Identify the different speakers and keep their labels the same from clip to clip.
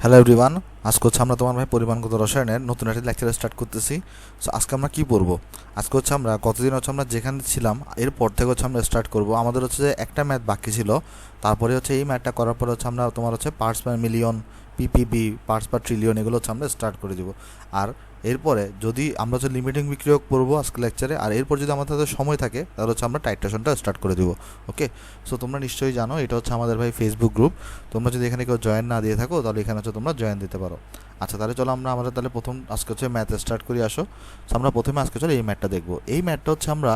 Speaker 1: Hello everyone, আজকে হচ্ছে আমরা তোমার ভাই পরিমাণগত রসায়নের নতুন একটা লেকচার স্টার্ট করতেছি। সো আজকে আমরা কি পড়বো? আজকে হচ্ছে আমরা গতদিন হচ্ছে আমরা যেখানে ছিলাম এরপর থেকে হচ্ছে আমরা স্টার্ট করব। আমাদের হচ্ছে যে একটা ম্যাথ বাকি ছিল, তারপরে হচ্ছে এই ম্যাথটা করার পরে হচ্ছে আমরা তোমার হচ্ছে parts per million, PPB, parts per trillion এগুলো হচ্ছে আমরা স্টার্ট করে দিব। আর এরপরে যদি আমরা হচ্ছে লিমিটিং বিক্রিয়ক পড়বো আজকে লেকচারে, আর এরপর যদি আমাদের হাতে সময় থাকে তাহলে হচ্ছে আমরা টাইট্রেশনটা স্টার্ট করে দিব। ওকে, সো তোমরা নিশ্চয়ই জানো এটা হচ্ছে আমাদের ভাই ফেসবুক গ্রুপ। তোমরা যদি এখানে কেউ জয়েন না দিয়ে থাকো তাহলে এখানে হচ্ছে তোমরা জয়েন দিতে পারো। আচ্ছা, তাহলে চলো আমরা আমাদের তাহলে প্রথম আজকে হচ্ছে ম্যাথ স্টার্ট করি। আসো, So, আমরা প্রথমে আজকে চলো এই ম্যাথটা দেখবো। এই ম্যাথটা হচ্ছে আমরা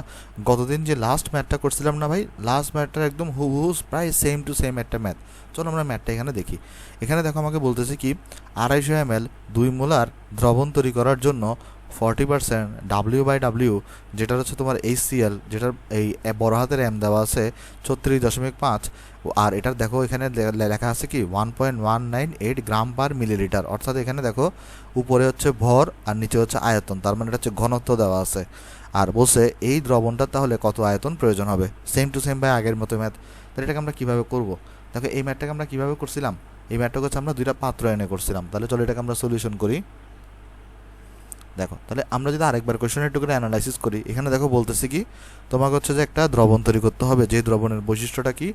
Speaker 1: গতদিন যে লাস্ট ম্যাথটা করছিলাম না ভাই, লাস্ট ম্যাথটার একদম হুবহু প্রায় সেম টু সেম একটা ম্যাথ। চলো আমরা ম্যাথটা এখানে দেখি। এখানে দেখো আমাকে বলতেছে কি 250 ml 2 মোলার দ্রবণ তৈরি করার জন্য 40% W/W, যেটা হচ্ছে তোমার HCl, যেটার এই বড় হাতের এম দেওয়া আছে 36.5, আর এটার দেখো এখানে লেখা আছে কি 1.198 গ্রাম পার মিলিলিটার। অর্থাৎ এখানে দেখো উপরে হচ্ছে ভর আর নিচে হচ্ছে আয়তন, তার মানে এটা হচ্ছে ঘনত্ব দেওয়া আছে। আর বলছে এই দ্রবণটা তাহলে কত আয়তন প্রয়োজন হবে। সেম টু সেম ভাই আগের মতো ম্যাথ। তাহলে এটাকে আমরা কীভাবে করব? দেখো এই ম্যাথটাকে আমরা কীভাবে করছিলাম, এই ম্যাথটাকে হচ্ছে আমরা দুইটা পাত্র এনে করছিলাম। তাহলে চলো এটাকে আমরা সলিউশন করি। দেখো তাহলে আমরা যদি আরেকবার কোয়েশ্চেনের একটু করে অ্যানালাইসিস করি, এখানে দেখো বলতেছি কি তোমাকে হচ্ছে যে একটা দ্রবণ তৈরি করতে হবে, যে দ্রবণের বৈশিষ্ট্যটা কি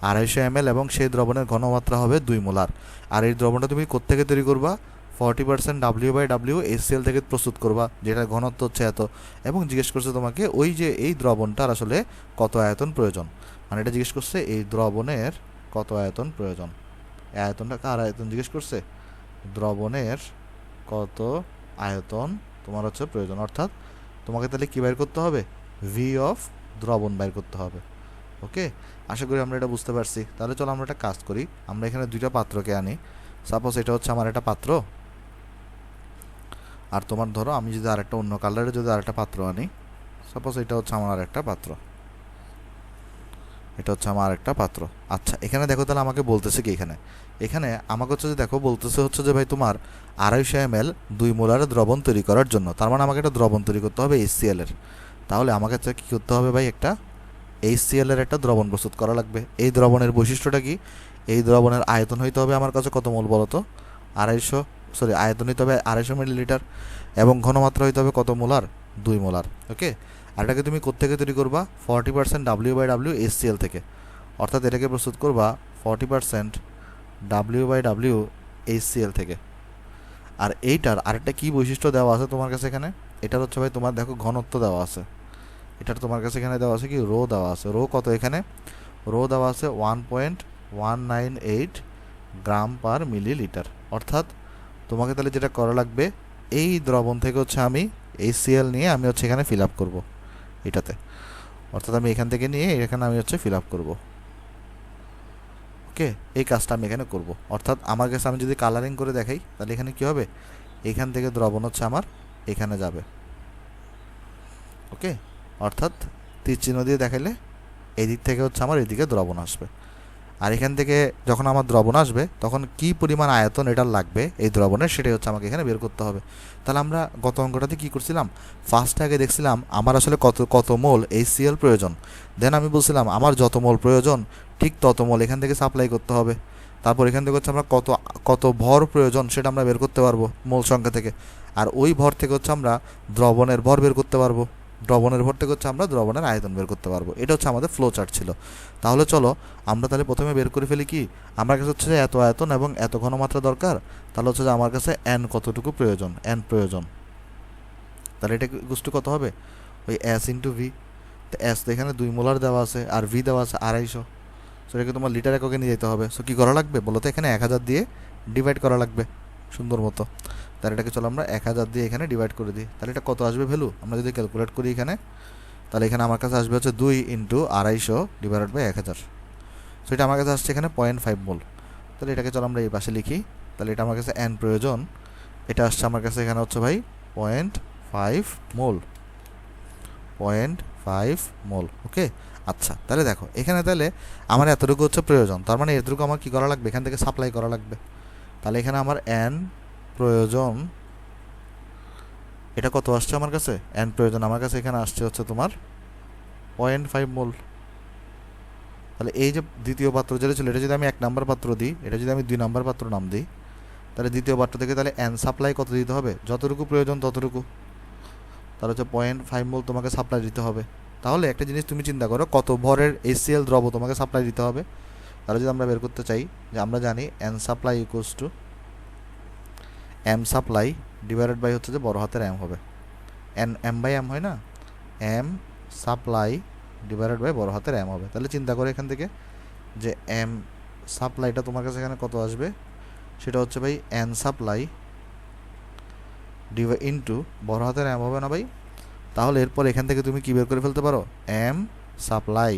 Speaker 1: 250 ml এবং সেই দ্রবণের ঘনমাত্রা হবে 2 মোলার। আর এই দ্রবণটা তুমি কোত্থেকে তৈরি করবা? 40% W/W HCl থেকে প্রস্তুত করবা, যেটা ঘনত্ব হচ্ছে এত। এবং জিজ্ঞেস করছে তোমাকে ওই যে এই দ্রবণটার আসলে কত আয়তন প্রয়োজন, মানে এটা জিজ্ঞেস করছে এই দ্রবণের কত আয়তন প্রয়োজন। আয়তনটা কার আয়তন জিজ্ঞেস করছে? দ্রবণের কত আয়তন তোমার হচ্ছে প্রয়োজন। অর্থাৎ তোমাকে তাহলে কী বাইর করতে হবে? ভি অফ দ্রবণ বাইর করতে হবে। ওকে, আশা করি আমরা এটা বুঝতে পারছি। তাহলে চলো আমরা একটা কাজ করি, আমরা এখানে দুইটা পাত্রকে আনি। সাপোজ এটা হচ্ছে আমার একটা পাত্র, আর তোমার ধরো আমি যদি আরেকটা অন্য কালারে যদি আরেকটা পাত্র আনি, সাপোজ এটা হচ্ছে আমার আরেকটা পাত্র, এটা হচ্ছে আমার আরেকটা পাত্র। আচ্ছা, এখানে দেখো তাহলে আমাকে বলতেছে কি এখানে এখানে আমাকে হচ্ছে যে দেখো বলতেছে হচ্ছে যে ভাই তোমার 250 ml 2 মোলার দ্রবণ তৈরি করার জন্য, তার মানে আমাকে একটা দ্রবণ তৈরি করতে হবে HCl এর। তাহলে আমাকে কী করতে হবে ভাই? একটা HCl এর একটা দ্রবণ প্রস্তুত করা লাগবে। এই দ্রবণের বৈশিষ্ট্যটা কি? এই দ্রবণের আয়তন হইতে হবে আমার কাছে কত মোল বলো তো? 250, আয়তন হইতে হবে 250 মিলিলিটার, এবং ঘনমাত্রা হইতে হবে কত মোলার? 2 মোলার। ওকে, আর এটাকে তুমি কোত্থেকে তৈরি করবা? 40% W/W HCl থেকে। অর্থাৎ এটাকে প্রস্তুত করবা 40% W/W HCl থেকে। আর এইটার আরেকটা কী বৈশিষ্ট্য দেওয়া আছে তোমার কাছে এখানে? এটার হচ্ছে ভাই তোমার দেখো ঘনত্ব দেওয়া আছে। এটার তোমার কাছে এখানে দেওয়া আছে কি রো দেওয়া আছে। রো কত এখানে? রো দেওয়া আছে 1.198 গ্রাম পার মিলিলিটার। অর্থাৎ তোমাকে তাহলে যেটা করা লাগবে, এই দ্রবণ থেকে হচ্ছে আমি HCl নিয়ে আমি হচ্ছে এখানে ফিল আপ করবো এটাতে। অর্থাৎ আমি এখান থেকে নিয়ে এখানে আমি হচ্ছে ফিল আপ করবো। ওকে, এই কাজটা আমি এখানে করব। অর্থাৎ আমার কাছে আমি যদি কালারিং করে দেখাই তাহলে এখানে কি হবে? এখান থেকে দ্রবণ হচ্ছে আমার এখানে যাবে। ওকে, অর্থাৎ তীর চিহ্ন দিয়ে দেখাইলে এই দিক থেকে হচ্ছে আমার এদিকে দ্রবণ আসবে। আর এখান থেকে যখন আমার দ্রবণ আসবে তখন কি পরিমাণ আয়তন এটার লাগবে এই দ্রবণের, সেটাই হচ্ছে আমাকে এখানে বের করতে হবে। তাহলে আমরা গত অঙ্কটাতে কী করছিলাম? ফার্স্টে আগে দেখছিলাম আমার আসলে কত কত মোল HCl প্রয়োজন। দেন আমি বলছিলাম আমার যত মোল প্রয়োজন ঠিক তত মোল এখান থেকে সাপ্লাই করতে হবে। তারপর এখান থেকে হচ্ছে আমরা কত কত ভর প্রয়োজন সেটা আমরা বের করতে পারবো মোল সংখ্যা থেকে। আর ওই ভর থেকে হচ্ছে আমরা দ্রবণের ভর বের করতে পারবো। দ্রবণের ভর থেকে হচ্ছে আমরা দ্রবণের আয়তন বের করতে পারবো। এটা হচ্ছে আমাদের ফ্লো চার্ট ছিল। তাহলে চলো আমরা তাহলে প্রথমে বের করে ফেলি কি আমার কাছে হচ্ছে যে এত আয়তন এবং এত ঘনমাত্রা দরকার। তাহলে হচ্ছে যে আমার কাছে n কতটুকু প্রয়োজন, n প্রয়োজন। তাহলে এটা ইকুয়াল কত হবে? ওই S ইন্টু ভি। তো S তো এখানে 2 মোলার দেওয়া আছে আর ভি দেওয়া আছে 250। সো এটাকে তোমার লিটার এককে নিয়ে যেতে হবে। সো কী করা লাগবে বলো তো? এখানে 1000 দিয়ে ডিভাইড করা লাগবে সুন্দর মতো। তাহলে এটাকে চলো আমরা 1000 দিয়ে এখানে ডিভাইড করে দিই। তাহলে এটা কত আসবে ভ্যালু আমরা যদি ক্যালকুলেট করি এখানে? তাহলে এখানে আমার কাছে আসবে হচ্ছে 2 ইন্টু 250 ডিভাইডেড বাই 1000। সো এটা আমার কাছে আসছে এখানে 0.5 মোল। তাহলে এটাকে চলো আমরা এই পাশে লিখি। তাহলে এটা আমার কাছে n প্রয়োজন, এটা আসছে আমার কাছে এখানে হচ্ছে ভাই 0.5 মোল, 0.5 মোল। ওকে, আচ্ছা তাহলে দেখো এখানে তাহলে আমার এতটুকু হচ্ছে প্রয়োজন, তার মানে এতটুকু আমার কী করা লাগবে? এখান থেকে সাপ্লাই করা লাগবে। তাহলে এখানে আমার n প্রয়োজন, এটা কত আসছে আমার কাছে? n প্রয়োজন আমার কাছে এখানে আসছে হচ্ছে তোমার 0.5 মোল। তাহলে এই যে দ্বিতীয় পাত্র যেটা ছিল এটা যদি আমি 1 নাম্বার পাত্র দিই, এটা যদি আমি 2 নাম্বার পাত্র নাম দিই, তাহলে দ্বিতীয় পাত্র থেকে তাহলে এন সাপ্লাই কত দিতে হবে, যতটুকু প্রয়োজন ততটুকু, তাহলে হচ্ছে 0.5 মোল তোমাকে সাপ্লাই দিতে হবে। তাহলে একটা জিনিস তুমি চিন্তা করো, কত ভরের HCl দ্রব তোমাকে সাপ্লাই দিতে হবে। তাহলে যদি আমরা বের করতে চাই, যে আমরা জানি N supply equals to M supply divided by হচ্ছে যে বড় হাতের এম হবে, এম বাই এম হয় না, এম সাপ্লাই ডিভাইডেড বাই বড় হাতের এম হবে। তাহলে চিন্তা করে এখান থেকে যে এম সাপ্লাইটা তোমার কাছে এখানে কত আসবে, সেটা হচ্ছে ভাই এন সাপ্লাই ডিভাই ইন্টু বড় হাতের এম হবে না ভাই। তাহলে এরপর এখান থেকে তুমি কী বের করে ফেলতে পারো, এম সাপ্লাই,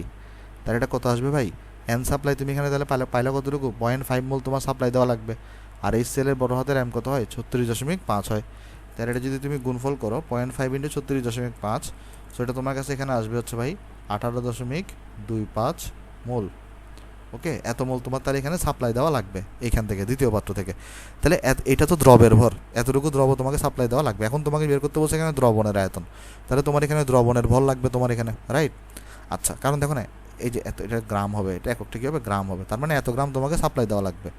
Speaker 1: তাহলে এটা কত আসবে ভাই, এন সাপ্লাই তুমি এখানে তাহলে পাইলে কতটুকু, 0.5 মোল তোমার সাপ্লাই দেওয়া লাগবে। আর এই সেলের বড় হাতের এম কত হয়, 36.5 হয়। তাহলে এটা যদি তুমি গুণফল করো 0.5 ইন্টু 36.5, সো এটা তোমার কাছে এখানে আসবে হচ্ছে ভাই 18.25 মোল। ওকে, এত মোল তোমার তাহলে এখানে সাপ্লাই দেওয়া লাগবে এইখান থেকে দ্বিতীয় পাত্র থেকে। তাহলে এটা তো দ্রবের ভর, এতটুকু দ্রব তোমাকে সাপ্লাই দেওয়া লাগবে। এখন তোমাকে বের করতে বলছে এখানে দ্রবণের আয়তন, তাহলে তোমার এখানে দ্রবণের ভর লাগবে তোমার এখানে, রাইট। আচ্ছা, কারণ দেখো না, এই যে এত, এটা গ্রাম হবে, এটা এককটা কী হবে, গ্রাম হবে, তার মানে এত গ্রাম তোমাকে সাপ্লাই দেওয়া লাগবে।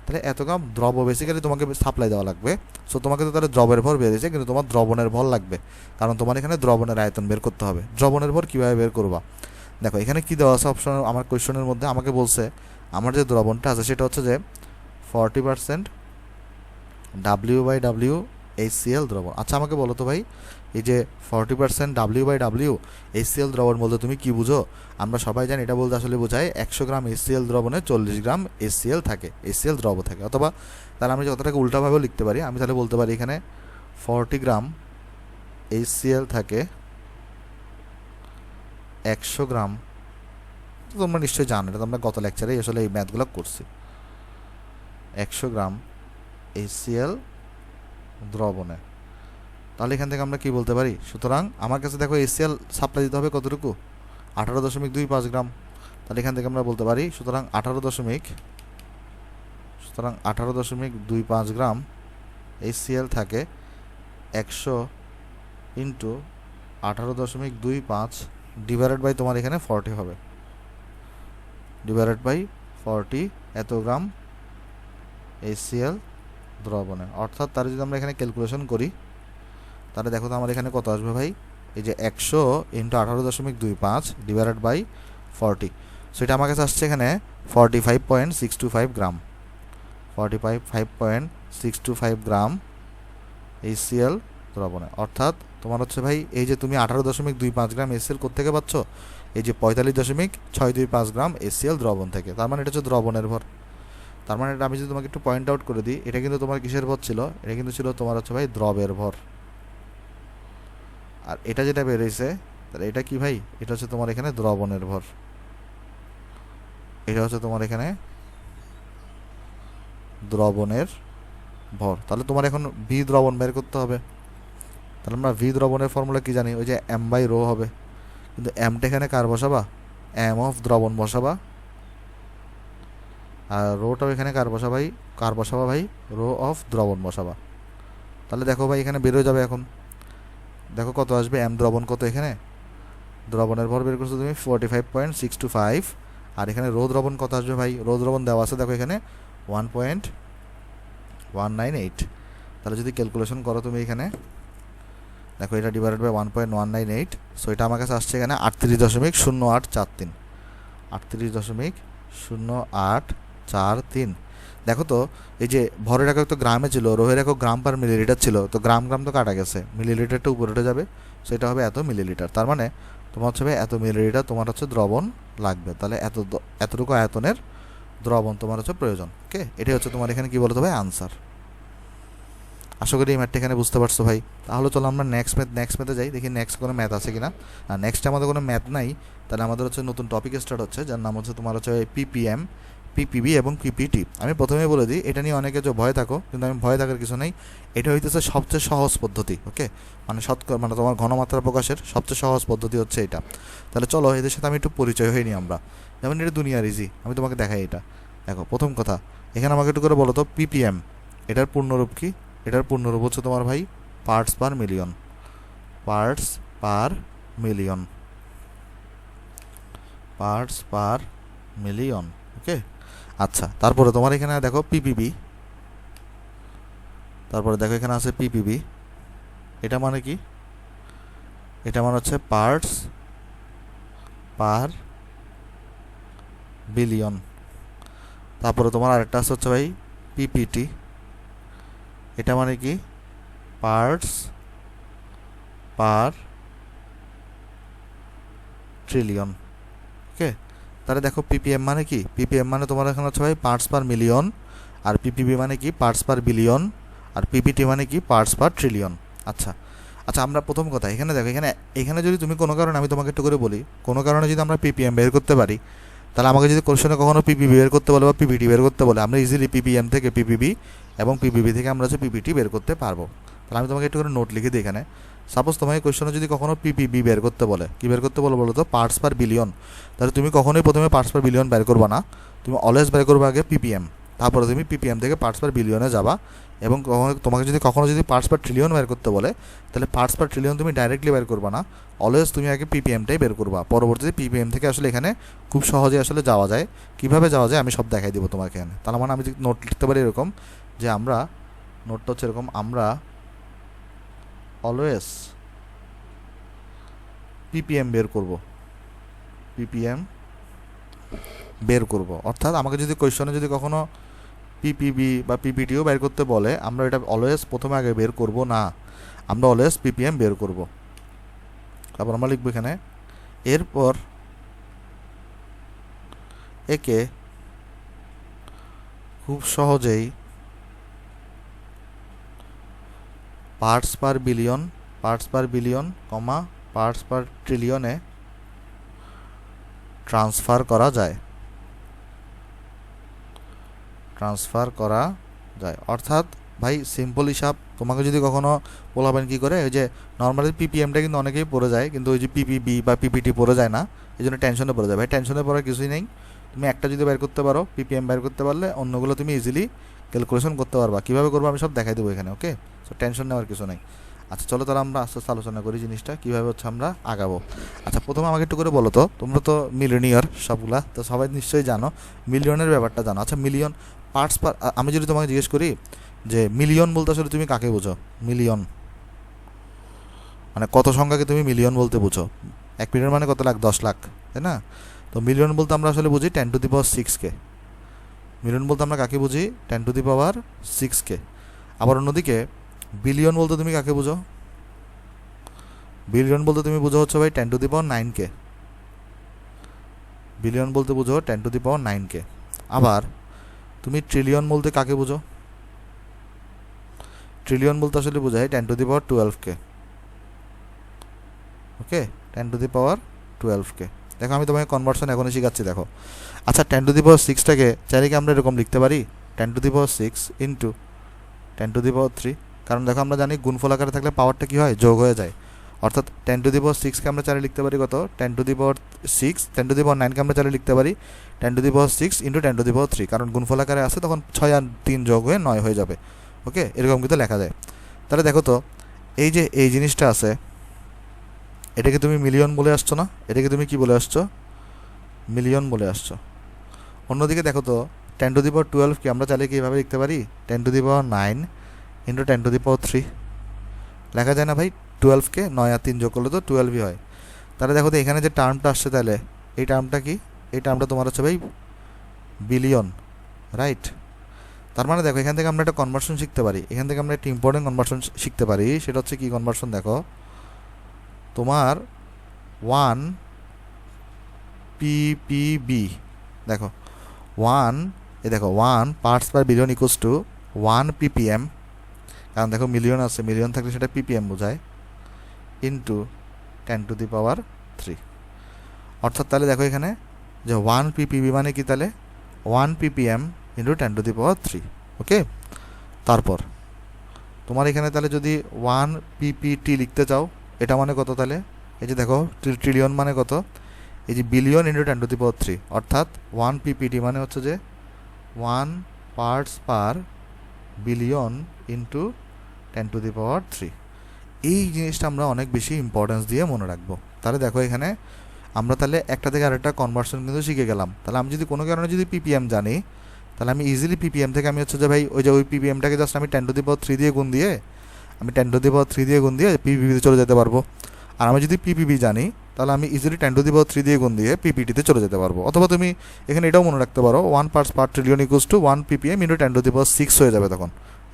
Speaker 1: তাহলে এত গ্রাম দ্রব বেসিক্যালি তোমাকে সাপ্লাই দেওয়া লাগবে। সো তোমাকে তো তাহলে দ্রবের ভর বেরিয়েছে, কিন্তু তোমার দ্রবণের ভর লাগবে, কারণ তোমার এখানে দ্রবণের আয়তন বের করতে হবে। দ্রবণের ভর কীভাবে বের করবা, দেখো এখানে কী দেওয়া আছে অপশন, আমার কোয়েশ্চনের মধ্যে আমাকে বলছে আমার যে দ্রবণটা আছে সেটা হচ্ছে যে 40% W/W HCl দ্রবণ। আচ্ছা আমাকে বলো তো ভাই, এই যে 40% W/W HCl দ্রবণ বলতে তুমি কি বুঝো? আমরা সবাই জানি এটা বলতে আসলে বোঝায় 100 গ্রাম HCl দ্রবণে 40 গ্রাম HCl থাকে, HCl দ্রব থাকে। অথবা তাহলে আমি যতটাকে উল্টাভাবেও লিখতে পারি, আমি তাহলে বলতে পারি এখানে 40 গ্রাম HCl থাকে 100 গ্রাম, তোমরা নিশ্চয়ই জানো, এটা আমরা গত লেকচারে আসলে এই ম্যাথগুলো করছি। 100 গ্রাম HCl দ্রবণে, তাহলে এখান থেকে আমরা কি বলতে পারি, সুতরাং আমার কাছে দেখো HCl সাপ্লাই দিতে হবে কতটুকু, 18.25 গ্রাম। তাহলে এখান থেকে আমরা বলতে পারি সুতরাং 18.25 গ্রাম HCl থাকে 100 ইন্টু 18.25 ডিভাইডেড বাই তোমার এখানে 40 হবে, ডিভাইডেড বাই 40 এত গ্রাম HCl দ্রবণে। অর্থাৎ তার যদি আমরা এখানে ক্যালকুলেশন করি, তাহলে দেখো তো আমার এখানে কত আসবে ভাই, এই যে 100 ইন্টু 18.25 ডিভাইডেড বাই 40, সো এটা আমার কাছে আসছে এখানে 45.625 গ্রাম, 45.625 গ্রাম HCl দ্রবণে। অর্থাৎ তোমার হচ্ছে ভাই এই যে তুমি 18.25 গ্রাম HCl কোত্থেকে পাচ্ছ, এই যে 45.625 গ্রাম HCl দ্রবণ থেকে। তার মানে এটা হচ্ছে দ্রবণের ভর। তার মানে এটা আমি যদি তোমাকে একটু পয়েন্ট আউট করে দিই, এটা কিন্তু তোমার কিসের ভর ছিল, এটা কিন্তু ছিল তোমার হচ্ছে ভাই দ্রবের ভর। আর এটা যেটা বেরিয়েছে, তাহলে এটা কি ভাই, এটা হচ্ছে তোমার এখানে দ্রবণের ভর, এটা হচ্ছে তোমার এখানে দ্রবণের ভর। তাহলে তোমার এখন ভি দ্রবণ বের করতে হবে। তাহলে আমরা ভি দ্রবণের ফর্মুলা কি জানি, ওই যে এম বাই রো হবে, কিন্তু এমটা এখানে কার বসাবা, এম অফ দ্রবণ বসাবা, আর রোটাও এখানে কার বসাবা ভাই, রো অফ দ্রবণ বসাবা। তাহলে দেখো ভাই এখানে বেরোয় যাবে, এখন দেখো কত আসবে, এম দ্রবণ কত, এখানে দ্রবণের ভর বের করছো তুমি 45.625, আর এখানে রো দ্রবণ কত আসবে ভাই, রো দ্রবণ দেওয়া আছে দেখো এখানে 1.198। তাহলে যদি ক্যালকুলেশন করো তুমি এখানে দেখো, এটা ডিভাইডেড বাই 1.198, সো এটা আমার কাছে আসছে এখানে 38.0843, 38.0843। দেখো তো এই যে ভরের একক তো গ্রামে ছিল, রোহের একক গ্রাম পার মিলিলিটার ছিল, তো গ্রাম তো কাটা গেছে, মিলিলিটারটা উপরে উঠে যাবে, সেটা হবে এত মিলিলিটার। তার মানে তোমার হচ্ছে ভাই এত মিলিলিটার তোমার হচ্ছে দ্রবণ লাগবে, তাহলে এতটুকু আয়তনের দ্রবণ তোমার হচ্ছে প্রয়োজন। ওকে, এটাই হচ্ছে তোমার এখানে কি বলতে হবে আনসার। আশা করি এই ম্যাথটা এখানে বুঝতে পারছো ভাই। তাহলে চলো আমরা নেক্সট ম্যাথে যাই, দেখি নেক্সট কোনো ম্যাথ আছে কিনা। আর নেক্সট আমাদের কোনো ম্যাথ নাই, তাহলে আমাদের হচ্ছে নতুন টপিক স্টার্ট হচ্ছে, যার নাম হচ্ছে তোমার হচ্ছে পিপিএম, পিপিবি এবং পিপিটি। আমি প্রথমেই বলে দিই, এটা নিয়ে অনেকে যে ভয় থাকো, কিন্তু আমি ভয় থাকার কিছু নেই, এটা হইতেছে সবচেয়ে সহজ পদ্ধতি। ওকে, মানে তোমার ঘনমাত্রা প্রকাশের সবচেয়ে সহজ পদ্ধতি হচ্ছে এটা। তাহলে চলো এদের সাথে আমি একটু পরিচয় হয়ে নিই আমরা, যেমন এটা দুনিয়ার ইজি, আমি তোমাকে দেখাই এটা। দেখো প্রথম কথা, এখানে আমাকে একটু করে বলো তো পিপিএম এটার পূর্ণরূপ কি, এটার পূর্ণরূপ হচ্ছে তোমার ভাই parts per million, parts per million, parts per million. Okay, আচ্ছা তারপরে তোমার এখানে দেখো পিপিবি, তারপরে দেখো এখানে আছে পিপিবি, এটা মানে কি, এটা মানে হচ্ছে পার্টস পার বিলিয়ন। তারপরে তোমার আরেকটা আছে হচ্ছে ভাই পিপিটি, এটা মানে কি পার্টস পার ট্রিলিয়ন। ওকে, তাহলে দেখো পিপিএম মানে কি, পিপিএম মানে তোমার এখানে হচ্ছে ভাই পার্টস পার মিলিয়ন, আর পিপিবি মানে কি পার্টস পার বিলিয়ন, আর পিপিটি মানে কি পার্টস পার ট্রিলিয়ন। আচ্ছা আচ্ছা, আমরা প্রথম কথা এখানে দেখো, এখানে এখানে যদি তুমি কোনো কারণে, আমি তোমাকে একটু করে বলি, কোনো কারণে যদি আমরা পিপিএম বের করতে পারি, তাহলে আমাকে যদি কোশ্চেনে কখনো পিপিবি বের করতে বলে বা পিপিটি বের করতে বলে, আমরা ইজিলি পিপিএম থেকে পিপিবি এবং পিপিবি থেকে আমরা হচ্ছে পিপিটি বের করতে পারবো। তাহলে আমি তোমাকে একটু করে নোট লিখে দিই এখানে। সাপোজ তোমাকে কোশ্চেনে যদি কখনো পিপিবি বের করতে বলে, কি বের করতে বলো বলো তো, পার্টস পার বিলিয়ন, তাহলে তুমি কখনোই প্রথমে পার্টস পার বিলিয়ন বের করবা না, তুমি অলওয়েজ বের করবে আগে পিপিএম, তারপরে তুমি পিপিএম থেকে পার্টস পার বিলিয়নে যাবা। এবং তোমাকে যদি কখনো যদি পার্টস পার ট্রিলিয়ন বের করতে বলে, তাহলে পার্টস পার ট্রিলিয়ন তুমি ডাইরেক্টলি বের করবা না, অলওয়েজ তুমি আগে পিপিএমটাই বের করবা। পরবর্তীতে পিপিএম থেকে আসলে এখানে খুব সহজে আসলে যাওয়া যায়, কীভাবে যাওয়া যায় আমি সব দেখাই দেবো তোমাকে এখানে। তার মানে আমি নোট লিখতে পারি এরকম, যে আমরা নোটটা হচ্ছে এরকম, আমরা অলওয়েজ পিপিএম বের করব, পিপিএম বের করব। অর্থাৎ আমাকে যদি কোয়েশ্চনে যদি কখনো পিপিবি বা পিপিটিও বের করতে বলে, আমরা এটা অলওয়েজ প্রথমে আগে বের করব না, আমরা অলওয়েজ পিপিএম বের করব। তারপর আমরা লিখব এখানে, এরপর একে খুব সহজেই পার্টস পার বিলিয়ন কমা পার্টস পার ট্রিলিয়নে ট্রান্সফার করা যায়। অর্থাৎ ভাই সিম্পল হিসাব, তোমাকে যদি কখনো বলাবেন কী করে, ওই যে নর্মালি পিপিএমটা কিন্তু অনেকেই পড়ে যায়, কিন্তু ওই যে পিপিবি বা পিপিটি পড়ে যায় না, এই জন্য টেনশনে পড়ে যায়। ভাই টেনশনে পড়ার কিছুই নেই, তুমি একটা যদি বের করতে পারো, পিপিএম বের করতে পারলে অন্যগুলো তুমি ইজিলি ক্যালকুলেশন করতে পারবা। কীভাবে করবো আমি সব দেখাই দেবো এখানে। ওকে, সো টেনশন নেওয়ার কিছু নেই। আচ্ছা চলো তাহলে আমরা আস্তে আস্তে আলোচনা করি জিনিসটা কীভাবে হচ্ছে আমরা আগাবো। আচ্ছা প্রথমে আমাকে একটু করে বলো তো, তোমরা তো মিলিয়নিয়ার সবগুলা, তো সবাই নিশ্চয়ই জানো মিলিয়নের ব্যাপারটা জানো। আচ্ছা মিলিয়ন পার্টস পার, আমি যদি তোমাকে জিজ্ঞেস করি যে মিলিয়ন বলতে আসলে তুমি কাকে বোঝো, মিলিয়ন মানে কত সংখ্যাকে তুমি মিলিয়ন বলতে বুঝো? 1 মিলিয়ন মানে কত লাখ, 10 লাখ, তাই না? তো মিলিয়ন বলতে আমরা আসলে বুঝি 10⁶ মিলিয়ন বলতে আমরা কাকে বুঝি, 10⁶ আবার অন্যদিকে বিলিয়ন বলতে তুমি কাকে বুঝো, বিলিয়ন বলতে তুমি বুঝো হচ্ছে ভাই 10⁹ বিলিয়ন বলতে বুঝো 10⁹ আবার তুমি ট্রিলিয়ন বলতে কাকে বুঝো, ট্রিলিয়ন বলতে আসলে বোঝায় 10⁻12 ওকে, 10⁻12 দেখো আমি তোমাকে কনভার্সন এখনই শিখাচ্ছি দেখো। আচ্ছা 10⁶টাকে চাইলে কি আমরা এরকম লিখতে পারি, 10⁶ ইন্টু 10⁻3, কারণ দেখো আমরা জানি গুণফল আকারে থাকলে পাওয়ারটা কী হয়, যোগ হয়ে যায়। অর্থাৎ 10⁶কে আমরা চাইলে লিখতে পারি কত, 10⁻6, 10⁹ আমরা চাইলে লিখতে পারি 10⁶ ইন্টু 10⁻3, কারণ গুণফল আকারে আসে তখন 6 আর 3 যোগ হয়ে 9 হয়ে যাবে। ওকে, এরকম কিন্তু লেখা যায়। তাহলে দেখো তো এই যে এই জিনিসটা আছে, এটাকে তুমি মিলিয়ন বলে আসছো না, এটাকে তুমি কি বলে আসছো, মিলিয়ন বলে আসছো। অন্যদিকে দেখো তো 10⁻12কে আমরা চাইলে কি এভাবে লিখতে পারি, 10⁹ ইন্টু 10⁻3 লেখা যায় না ভাই, 12কে 9 আর 3 যোগ করলে তো 12ই হয়। তাহলে দেখো তো এখানে যে টার্মটা আসছে, তাহলে এই টার্মটা কি, এই টার্মটা তোমার হচ্ছে ভাই বিলিয়ন, রাইট? তার মানে দেখো এখান থেকে আমরা একটা কনভার্সন শিখতে পারি, এখান থেকে আমরা একটা ইম্পর্টেন্ট কনভার্সন শিখতে পারি, সেটা হচ্ছে কি কনভার্সন, দেখো তোমার 1 পিপিবি, দেখো 1 parts per billion equals to 1 PPM, কারণ দেখো মিলিয়ন আছে, মিলিয়ন থাকলে সেটা পিপিএম বোঝায়, ইন্টু 10⁻3। অর্থাৎ তাহলে দেখো এখানে যে 1 পিপিবি মানে কি, তাহলে 1 পিপিএম ইন্টু 10⁻3। ওকে, তারপর তোমার এখানে তাহলে যদি 1 পিপিটি লিখতে চাও, এটা মানে কত, তাহলে এই যে দেখো ট্রিলিয়ন মানে কত, এই যে বিলিয়ন ইন্টু 10⁻3, অর্থাৎ 1 পিপিটি মানে হচ্ছে যে 1 পার্টস পার বিলিয়ন ইন্টু 10⁻3। এই জিনিসটা আমরা অনেক বেশি ইম্পর্টেন্স দিয়ে মনে রাখবো। তাহলে দেখো এখানে আমরা তাহলে একটা থেকে আরেকটা কনভার্সন কিন্তু শিখে গেলাম। তাহলে আমি যদি কোনো কারণে যদি পিপিএম জানি, তাহলে আমি ইজিলি পিপিএম থেকে আমি হচ্ছে যে ভাই ওই পিপিএমটাকে জাস্ট আমি 10⁻³ দিয়ে গুণ দিয়ে আমি 10⁻³ দিয়ে গুণ দিয়ে পিপিবিতে চলে যেতে পারবো। আর আমি যদি পিপিবি জানি তাহলে আমি ইজিলি 10⁻³ দিয়ে গুণ দিয়ে পিপিটিতে চলে যেতে পারবো। অথবা তুমি এখানে এটাও মনে রাখতে পারো 1 parts per trillion equals to 1 ppm into 10⁻6 হয়ে যাবে তখন,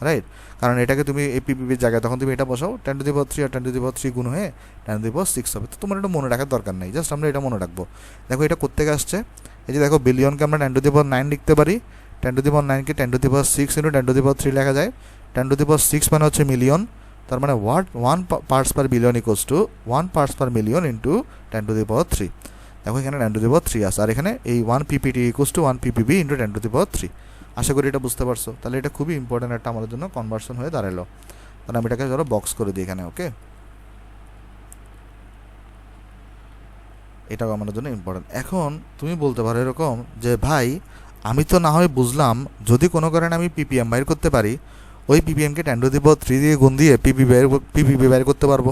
Speaker 1: রাইট? কারণ এটাকে তুমি এই পিপিবির জায়গায় তখন তুমি এটা বসাও 10⁻³ আর 10⁻3 গুণ হয়ে 10⁻6 হবে। তো তোমার এটা মনে রাখার দরকার নেই, জাস্ট আমরা এটা মনে রাখবো। দেখো এটা কোত্থেকে আসছে, এই যে দেখো বিলিয়নকে আমরা 10⁹ লিখতে পারি, 10⁹কে 10⁶ ইন্টু 10⁻3 লেখা যায়। 10⁶ মানে হচ্ছে মিলিয়ন, তার মানে 1 parts per billion equals to 1 parts per million into 10⁻3। দেখো এখানে 10⁻3 আছে, আর এখানে এই 1 PPT equals to 1 PPB into 10⁻3। আশা করি এটা বুঝতে পারছো। তাহলে এটা খুবই ইম্পর্টেন্ট একটা আমাদের জন্য কনভার্সন হয়ে দাঁড়ালো। তাহলে আমি এটাকে ধরো বক্স করে দিই এখানে, ওকে? এটাও আমাদের জন্য ইম্পর্টেন্ট। এখন তুমি বলতে পারো এরকম যে ভাই আমি তো না হয় বুঝলাম যদি কোনো কারণে আমি পিপিএম বাইর করতে পারি, ওই পিপিএমকে 10⁻³ দিয়ে গুণ দিয়ে পিপিবি বাইর করতে পারবো।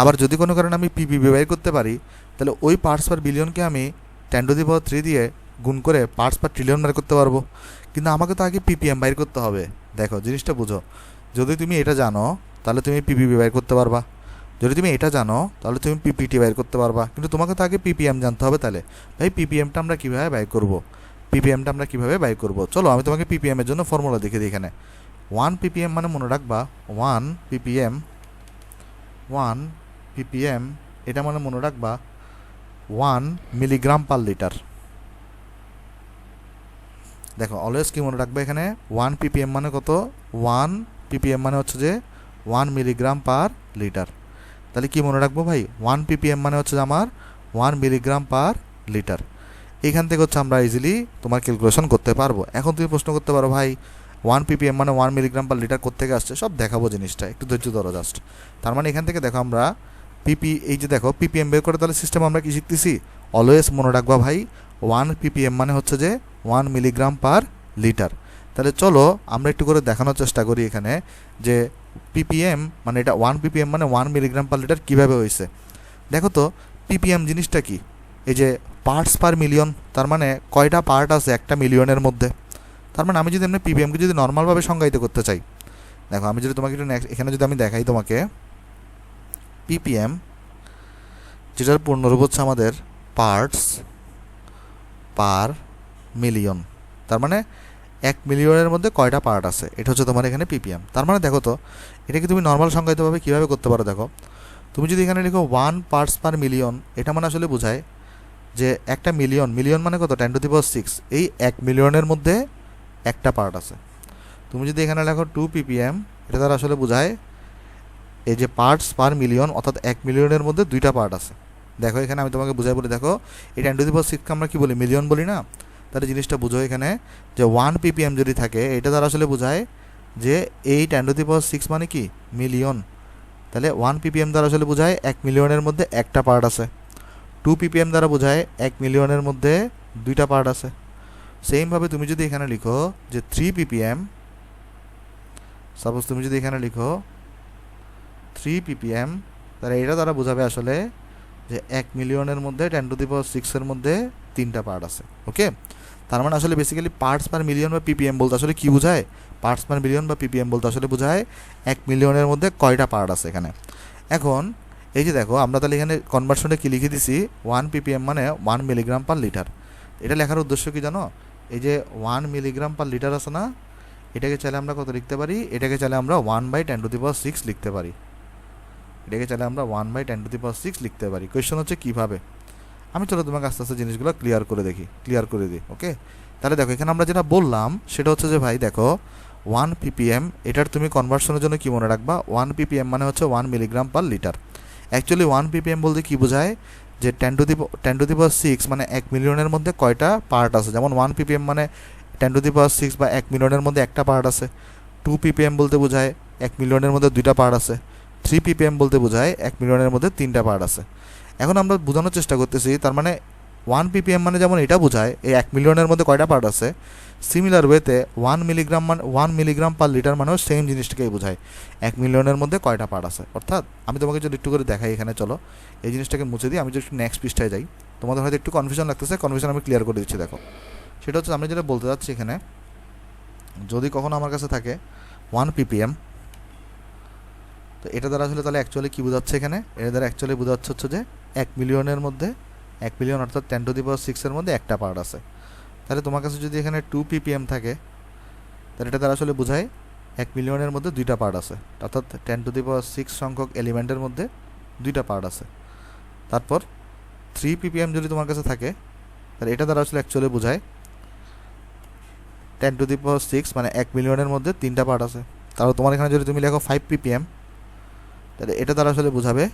Speaker 1: আবার যদি কোনো কারণে আমি পিপিবি বাইর করতে পারি তাহলে ওই পার্টস পার বিলিয়নকে আমি 10⁻³ দিয়ে গুণ করে পার্টস পার ট্রিলিয়ন বাইর করতে পারবো। কিন্তু আমাকে তো আগে পিপিএম বাইর করতে হবে। দেখো জিনিসটা বুঝো, যদি তুমি এটা জানো তাহলে তুমি পিপিবি বাইর করতে পারবা, যদি তুমি এটা জানো তাহলে তুমি পিপিটি বাইর করতে পারবা। কিন্তু তোমাকে তো আগে পিপিএম জানতে হবে। তাহলে ভাই পিপিএমটা আমরা কীভাবে বাইর করবো, পিপিএমটা আমরা কীভাবে বাইর করবো? চলো আমি তোমাকে পিপিএমের জন্য ফর্মুলা দেখে দিই। এখানে 1 ppm মানে মনে রাখবা 1 ppm এটা মানে মনে রাখবা 1 মিলিগ্রাম পার লিটার। দেখো অলওয়েজ কি মনে রাখবে এখানে 1 ppm মানে কত, 1 ppm মানে হচ্ছে যে 1 মিলিগ্রাম পার লিটার। তাহলে কি মনে রাখবো ভাই, 1 ppm মানে হচ্ছে আমার 1 মিলিগ্রাম পার লিটার। এখান থেকে হচ্ছে আমরা ইজিলি তোমার ক্যালকুলেশন করতে পারবো। এখন তুমি প্রশ্ন করতে পারো ভাই 1 ppm মানে 1 মিলিগ্রাম পার লিটার কোত্থেকে আসছে, সব দেখাবো জিনিসটা, একটু ধৈর্য ধরো জাস্ট। তার মানে এখান থেকে দেখো আমরা এই যে দেখো পিপিএম বের করে তাহলে সিস্টেম আমরা কি শিখতেছি, অলওয়েজ মনে রাখবা ভাই 1 ppm মানে হচ্ছে যে 1 মিলিগ্রাম পার লিটার। তাহলে চলো আমরা একটু করে দেখানোর চেষ্টা করি এখানে যে পিপিএম মানে এটা 1 ppm মানে 1 মিলিগ্রাম পার লিটার কীভাবে হয়েছে। দেখো তো পিপিএম জিনিসটা কি, এই যে পার্টস পার মিলিয়ন, তার মানে কয়টা পার্ট আছে একটা মিলিয়নের মধ্যে। তার মানে আমি যদি এমনি পিপিএমকে যদি নর্মালভাবে সংজ্ঞায়িত করতে চাই, দেখো আমি যদি তোমাকে একটু এখানে যদি আমি দেখাই তোমাকে পিপিএম, যেটার পূর্ণরূপ হচ্ছে আমাদের পার্টস পার মিলিয়ন, তার মানে 1 মিলিয়নের মধ্যে কয়টা পার্ট আছে, এটা হচ্ছে তোমার এখানে পিপিএম। তার মানে দেখো তো এটাকে তুমি নর্মাল সংজ্ঞায়িতভাবে কীভাবে করতে পারো। দেখো তুমি যদি এখানে লিখো 1 পার্টস পার মিলিয়ন, এটা মানে আসলে বোঝায় যে একটা মিলিয়ন মানে কত 10⁶, এই 1 মিলিয়নের মধ্যে একটা পার্ট আছে। তুমি যদি এখানে লেখো 2 ppm, এটা দ্বারা আসলে বোঝায় এই যে পার্টস পার মিলিয়ন, অর্থাৎ 1 মিলিয়নের মধ্যে 2টা পার্ট আছে। দেখো এখানে আমি তোমাকে বুঝাই বলি, দেখো এই 10⁶ আমরা কি বলি, মিলিয়ন বলি না। তাহলে জিনিসটা বুঝো এখানে যে 1 ppm যদি থাকে এটা দ্বারা আসলে বোঝায় যে এই 10⁶ মানে কি মিলিয়ন। তাহলে 1 ppm দ্বারা আসলে বোঝায় 1 মিলিয়নের মধ্যে একটা পার্ট আছে। 2 ppm দ্বারা বোঝায় 1 মিলিয়নের মধ্যে 2টা পার্ট আছে। সেমভাবে তুমি যদি এখানে লিখো যে 3 ppm, সাপোজ তুমি যদি এখানে লিখো 3 ppm, তাহলে এটা দ্বারা বোঝাবে আসলে যে 1 মিলিয়নের মধ্যে 10⁶ এর মধ্যে 3টা পার্ট আছে, ওকে? তার মানে আসলে বেসিক্যালি পার্টস পার মিলিয়ন বা পিপিএম বলতে আসলে কি বোঝায়, পার্টস পার মিলিয়ন বা পিপিএম বলতে আসলে বোঝায় 1 মিলিয়নের মধ্যে কয়টা পার্ট আছে এখানে। এখন এই যে দেখো আমরা তাহলে এখানে কনভার্সনটা কি লিখে দিছি, 1 ppm মানে 1 মিলিগ্রাম পার লিটার। এটা লেখার উদ্দেশ্য কি জানো, এই যে 1 মিলিগ্রাম পার লিটার আছে না, এটাকে চাইলে আমরা কত লিখতে পারি, এটাকে চাইলে আমরা 1/10⁶ লিখতে পারি। এটাকে চাইলে আমরা 1/10⁶ লিখতে পারি। কোয়েশ্চন হচ্ছে কীভাবে, আমি চলো তোমাকে আস্তে আস্তে জিনিসগুলো ক্লিয়ার করে দিই, ওকে? তাহলে দেখো এখানে আমরা যেটা বললাম সেটা হচ্ছে যে ভাই দেখো 1 ppm, এটার তুমি কনভার্সনের জন্য কি মনে রাখবা, 1 ppm মানে হচ্ছে 1 milligram per litre. Actually 1 ppm বলতে কি বোঝায় যে 10⁶ মানে 1 মিলিয়নের মধ্যে কয়টা পার্ট আছে। যেমন 1 ppm মানে 10⁶ বা 1 মিলিয়নের মধ্যে একটা পার্ট আছে। 2 ppm বলতে বোঝায় 1 মিলিয়নের মধ্যে 2টা পার্ট আছে। 3 ppm বলতে বোঝায় 1 মিলিয়নের মধ্যে 3টা পার্ট আছে। এখন আমরা বোঝানোর চেষ্টা করতেছি, তার মানে 1 ppm মানে যেমন এটা বোঝায় এই 1 মিলিয়নের মধ্যে কয়টা পার্ট আছে, সিমিলার ওয়েতে 1 মিলিগ্রাম পার লিটার মানেও সেম জিনিসটাকেই বোঝায় 1 মিলিয়নের মধ্যে কয়টা পার্ট আছে। অর্থাৎ আমি তোমাকে যদি একটু করে দেখাই এখানে, চলো এই জিনিসটাকে মুছে দিই, আমি যদি একটু নেক্সট পৃষ্ঠায় যাই, তোমাদের হয়তো একটু কনফিউশন লাগতেছে, কনফিউশন আমি ক্লিয়ার করে দিচ্ছি। দেখো সেটা হচ্ছে আমরা যেটা বলতে যাচ্ছি এখানে যদি কখনো আমার কাছে থাকে 1 ppm, তো এটা দ্বারা আসলে তাহলে অ্যাকচুয়ালি কী বোঝাচ্ছে এখানে, এটা দ্বারা অ্যাকচুয়ালি বোঝাচ্ছে হচ্ছে যে 1 মিলিয়নের মধ্যে 1 মিলিয়ন অর্থাৎ 10⁶ মধ্যে একটা পার্ট আছে। তাহলে তোমার কাছে যদি এখানে 2 ppm থাকে, তাহলে এটা দ্বারা আসলে বোঝায় 1 মিলিয়নের মধ্যে 2টা পার্ট আছে, অর্থাৎ 10⁶ সংখ্যক এলিমেন্টের মধ্যে 2টা পার্ট আছে। তারপর 3 ppm যদি তোমার কাছে থাকে, তাহলে এটা দ্বারা আসলে অ্যাকচুয়ালি বোঝায় 10⁶ মানে 1 মিলিয়নের মধ্যে 3টা পার্ট আছে। তাহলে তোমার এখানে যদি তুমি লেখো 5 ppm, তাহলে এটা দ্বারা আসলে বোঝাবে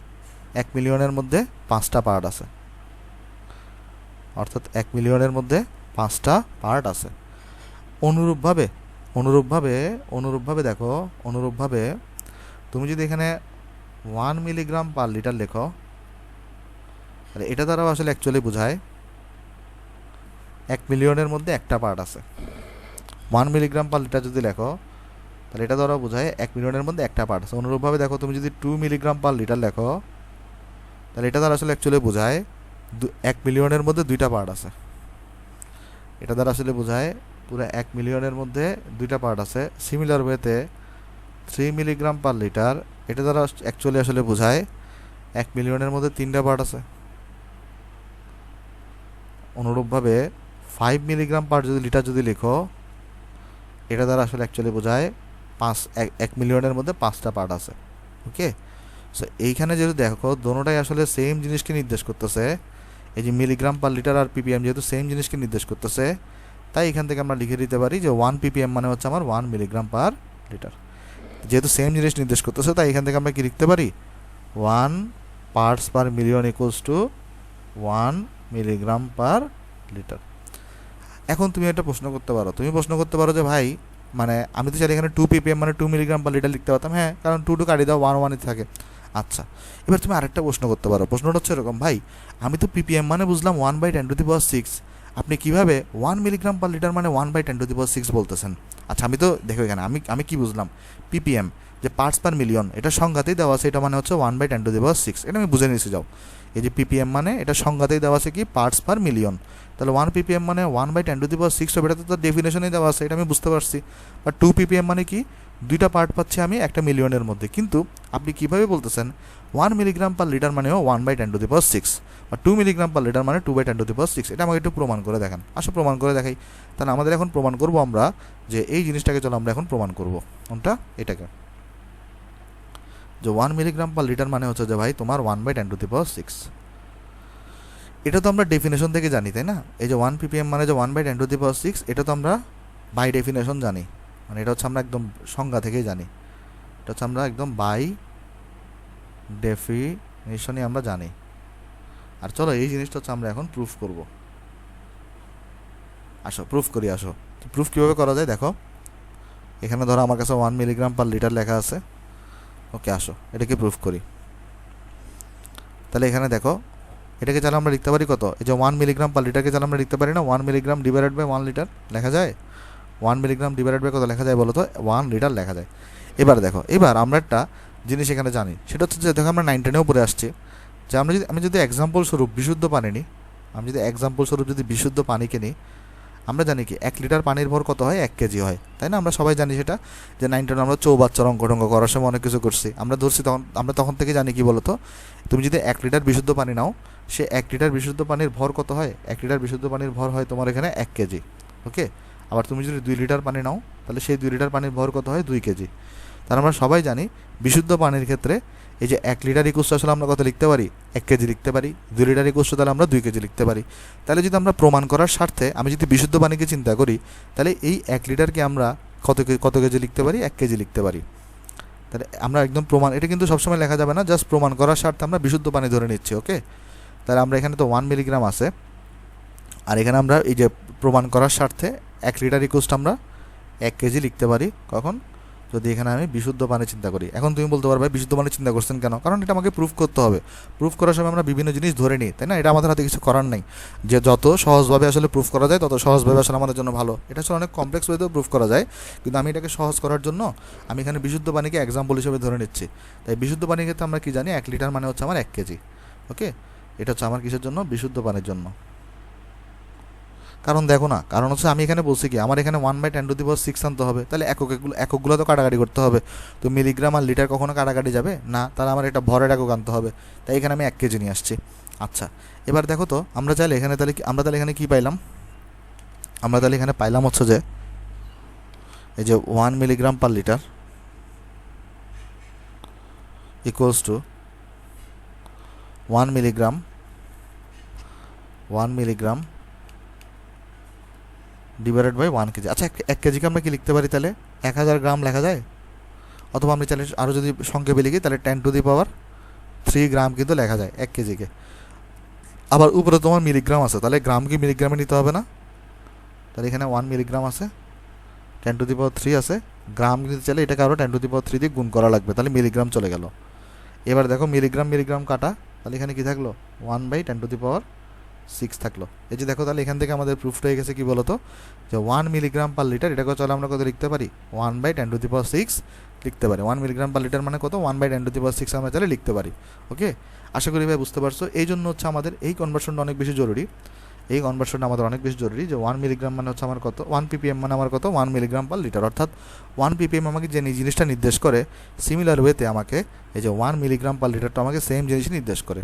Speaker 1: 1 মিলিয়নের মধ্যে 5টা পার্ট আছে, অর্থাৎ 1 মিলিয়নের মধ্যে 5টা পার্ট আছে। অনুরূপভাবে দেখো, তুমি যদি এখানে 1 মিলিগ্রাম পার লিটার লেখো, তাহলে এটা দ্বারাও আসলে অ্যাকচুয়ালি বোঝায় 1 মিলিয়নের মধ্যে একটা পার্ট আছে। 1 মিলিগ্রাম পার লিটার যদি লেখো, তাহলে এটা দ্বারা বোঝায় 1 মিলিয়নের মধ্যে একটা পার্ট আছে। অনুরূপভাবে দেখো, তুমি যদি 2 মিলিগ্রাম পার লিটার লেখো, তাহলে এটা দ্বারা আসলে অ্যাকচুয়ালি বোঝায় 1 মিলিয়নের মধ্যে 2টা পার্ট আছে। এটা দ্বারা আসলে বোঝায় পুরো 1 মিলিয়নের মধ্যে 2টা পার্ট আছে। সিমিলার ওয়েতে 3 মিলিগ্রাম পার লিটার, এটা দ্বারা অ্যাকচুয়ালি আসলে বোঝায় 1 মিলিয়নের মধ্যে 3টা পার্ট আছে। অনুরূপভাবে 5 মিলিগ্রাম পার লিটার যদি লেখো, এটা দ্বারা আসলে অ্যাকচুয়ালি বোঝায় 1 মিলিয়নের মধ্যে 5টা পার্ট আছে। ওকে, সো এইখানে যদি দেখো দোনোটাই আসলে সেম জিনিসকে নির্দেশ করতেছে, এই যে মিলিগ্রাম পার লিটার আর ppm যেহেতু সেম জিনিসকে নির্দেশ করতেছে, তাই এখান থেকে আমরা লিখে দিতে পারি যে 1 ppm মানে হচ্ছে আমার 1 মিলিগ্রাম পার লিটার। যেহেতু সেম জিনিস নির্দেশ করতেছে, তাই এখান থেকে আমরা কি লিখতে পারি, 1 parts per million equals to 1 milligram per litre. এখন তুমি একটা প্রশ্ন করতে পারো যে ভাই, মানে আমি তো চাইলে এখানে 2 ppm মানে 2 মিলিগ্রাম পার লিটার লিখতে পারতাম। হ্যাঁ, কারণ 2 কাটি দাও 1 1ই থাকে। আচ্ছা, এবার তুমি আরেকটা প্রশ্ন করতে পারো। প্রশ্নটা হচ্ছে এরকম, ভাই আমি তো ppm মানে বুঝলাম 1/10⁶, আপনি কিভাবে 1 মিলিগ্রাম পার লিটার মানে 1/10⁶ বলতেছেন? আচ্ছা, আমি তো দেখো এখানে আমি কি বুঝলাম, ppm যে পার্টস পার মিলিয়ন, এটা সংজ্ঞাতেই দেওয়া আছে, এটা মানে হচ্ছে 1/10⁶। এটা আমি বুঝে নিয়েছি। যাও, এই যে ppm মানে এটা সংজ্ঞাতেই দেওয়া আছে কি, পার্টস পার মিলিয়ন। তাহলে 1 ppm মানে 1/10⁶, হবে, এটা তো ডেফিনেশনেই দেওয়া আছে, এটা আমি বুঝতে পারছি। বা 2 ppm মানে কি, 2টা পার্ট পাচ্ছি আমি একটা মিলিয়নের মধ্যে। কিন্তু আপনি কিভাবে বলতেছেন 1 মিলিগ্রাম পার লিটার মানেও 1/10⁶, বা 2 মিলিগ্রাম পার লিটার মানে 2/10⁶? এটা আমাকে একটু প্রমাণ করে দেখান। প্রমাণ করে দেখাই। তাহলে আমাদের এখন প্রমাণ করব আমরা যে এই জিনিসটাকে, চলো আমরা এখন প্রমাণ করব কোনটা, এটাকে, যে 1 মিলিগ্রাম পার লিটার মানে হচ্ছে যে ভাই তোমার 1/10⁶। এটা তো আমরা ডেফিনেশন থেকে জানি, তাই না? এই যে 1 ppm মানে যে 1/10⁶, এটা তো আমরা বাই ডেফিনেশন জানি, মানে এটা হচ্ছে আমরা একদম সংজ্ঞা থেকেই জানি। এটা হচ্ছে আমরা একদম বাই ডেফিনেশনই আমরা জানি। আর চলো এই জিনিসটা হচ্ছে আমরা এখন প্রুফ করব। প্রুফ করি। প্রুফ কীভাবে করা যায় দেখো, এখানে ধরো আমার কাছে 1 মিলিগ্রাম পার লিটার লেখা আছে। ওকে, এটাকে প্রুফ করি। তাহলে এখানে দেখো, এটাকে চাইলে আমরা লিখতে পারি কত, এই যে 1 মিলিগ্রাম পার লিটারকে চাইলে আমরা লিখতে পারি না 1 মিলিগ্রাম ডিভাইডেড বাই 1 লিটার লেখা যায়। 1 মিলিগ্রাম ডিভাইডেড বাই কত লেখা যায় বলো তো, 1 লিটার লেখা যায়। এবার দেখো, এবার আমরা একটা জিনিস এখানে জানি, সেটা হচ্ছে যে দেখো আমরা 9 10-এও পড়ে আসছি যে আমি যদি এক্সাম্পল স্বরূপ বিশুদ্ধ পানি নিই, যদি বিশুদ্ধ পানিকে নিই, আমরা জানি কি 1 লিটার পানির ভর কত হয়, 1 কেজি হয়, তাই না? আমরা সবাই জানি সেটা, যে 9 10 আমরা চৌবাচ্চার অঙ্ক করার সময় অনেক কিছু করছি, আমরা ধরছি। আমরা তখন থেকে জানি কি বলতো, তুমি যদি 1 লিটার বিশুদ্ধ পানি নাও, সে 1 লিটার বিশুদ্ধ পানির ভর কত হয়, 1 লিটার বিশুদ্ধ পানির ভর হয় তোমার এখানে 1 কেজি। ওকে, আবার তুমি যদি 2 লিটার পানি নাও, তাহলে সেই 2 লিটার পানির ভর কত হয়, 2 কেজি। তাহলে আমরা সবাই জানি বিশুদ্ধ পানির ক্ষেত্রে এই যে 1 লিটার ইকুয়াল আসলে আমরা কত লিখতে পারি, 1 কেজি লিখতে পারি। 2 লিটার ইকুয়াল তাহলে আমরা 2 কেজি লিখতে পারি। তাহলে যদি আমরা প্রমাণ করার স্বার্থে আমি যদি বিশুদ্ধ পানিকে চিন্তা করি, তাহলে এই 1 লিটারকে আমরা কত কেজি লিখতে পারি, 1 কেজি লিখতে পারি। তাহলে আমরা একদম প্রমাণ, এটা কিন্তু সবসময় লেখা যাবে না, জাস্ট প্রমাণ করার স্বার্থে আমরা বিশুদ্ধ পানি ধরে নিচ্ছি। ওকে, তাহলে আমরা এখানে তো 1 মিলিগ্রাম আছে, আর এখানে আমরা এই যে প্রমাণ করার স্বার্থে 1 লিটার ইকুয়াল আমরা 1 কেজি লিখতে পারি। কখন, যদি এখানে আমি বিশুদ্ধ পানি চিন্তা করি। এখন তুমি বলতে পারবে বিশুদ্ধ পানি চিন্তা করছেন কেন? কারণ এটা আমাকে প্রুফ করতে হবে। প্রুফ করার সময় আমরা বিভিন্ন জিনিস ধরে নিই, তাই না? এটা আমাদের হাতে কিছু করার নেই। যে যত সহজভাবে আসলে প্রুফ করা যায় তত সহজভাবে আসলে আমাদের জন্য ভালো। এটা আসলে অনেক কমপ্লেক্স ওয়েতেও প্রুফ করা যায়, কিন্তু আমি এটাকে সহজ করার জন্য আমি এখানে বিশুদ্ধ পানিকে এক্সাম্পল হিসেবে ধরে নিচ্ছি। তাই বিশুদ্ধ পানির ক্ষেত্রে আমরা কি জানি, 1 লিটার মানে হচ্ছে আমার 1 কেজি। ওকে, এটা হচ্ছে আমার কিসের জন্য, বিশুদ্ধ পানির জন্য। কারণ দেখো না, কারণ হচ্ছে আমি এখানে বলছি কি আমার এখানে 1/10⁶ আনতে হবে, তাহলে এককগুলো তো কাটাকাটি করতে হবে। তো মিলিগ্রাম আর লিটার কখনো কাটাকাটি যাবে না, তাহলে আমার এটা ভরের একক আনতে হবে। তাই এখানে আমি 1 কেজি নিয়ে আসছি। আচ্ছা, এবার দেখো তো আমরা চাইলে এখানে আমরা তাহলে এখানে কী পাইলাম, আমরা তাহলে এখানে পাইলাম হচ্ছে যে এই যে 1 milligram per litre equals to 1 milligram divided by 1 KG. আচ্ছা, 1 কেজিকে আমরা কি লিখতে পারি তাহলে 1000 গ্রাম লেখা যায়, অথবা আমি চাইলে আরও যদি সংক্ষেপে লিখি তাহলে 10⁻³ গ্রাম কিন্তু লেখা যায় 1 কেজিকে। আবার উপরে তোমার মিলিগ্রাম আছে, তাহলে গ্রাম কি মিলিগ্রামে নিতে হবে না? তাহলে এখানে 1 মিলিগ্রাম আছে, 10⁻³ আছে, গ্রাম নিতে চাইলে এটাকে আরও 10⁻³ দিয়ে গুণ করা লাগবে, তাহলে মিলিগ্রাম চলে গেল। এবার দেখো মিলিগ্রাম কাটা, তাহলে এখানে কি থাকলো 1/10⁶ থাকলো। এই যে দেখো, তাহলে এখান থেকে আমাদের প্রুফটা হয়ে গেছে কি বলতো, যে 1 মিলিগ্রাম পার লিটার, এটাকে চলে আমরা কত লিখতে পারি 1/10⁶ লিখতে পারি। 1 মিলিগ্রাম পার লিটার মানে কত 1/10⁶ আমরা চাইলে লিখতে পারি। ওকে, আশা করি ভাই বুঝতে পারছো। এই জন্য হচ্ছে আমাদের এই কনভার্সনটা অনেক বেশি জরুরি, এই কনভার্সনটা আমাদের অনেক বেশি জরুরি, যে 1 মিলিগ্রাম মানে হচ্ছে আমার কত 1 ppm মানে আমার কত 1 মিলিগ্রাম পার লিটার, অর্থাৎ 1 ppm আমাকে যে জিনিসটা নির্দেশ করে, সিমিলার ওয়েতে আমাকে এই যে 1 মিলিগ্রাম পার লিটারটা আমাকে সেম জিনিসই নির্দেশ করে।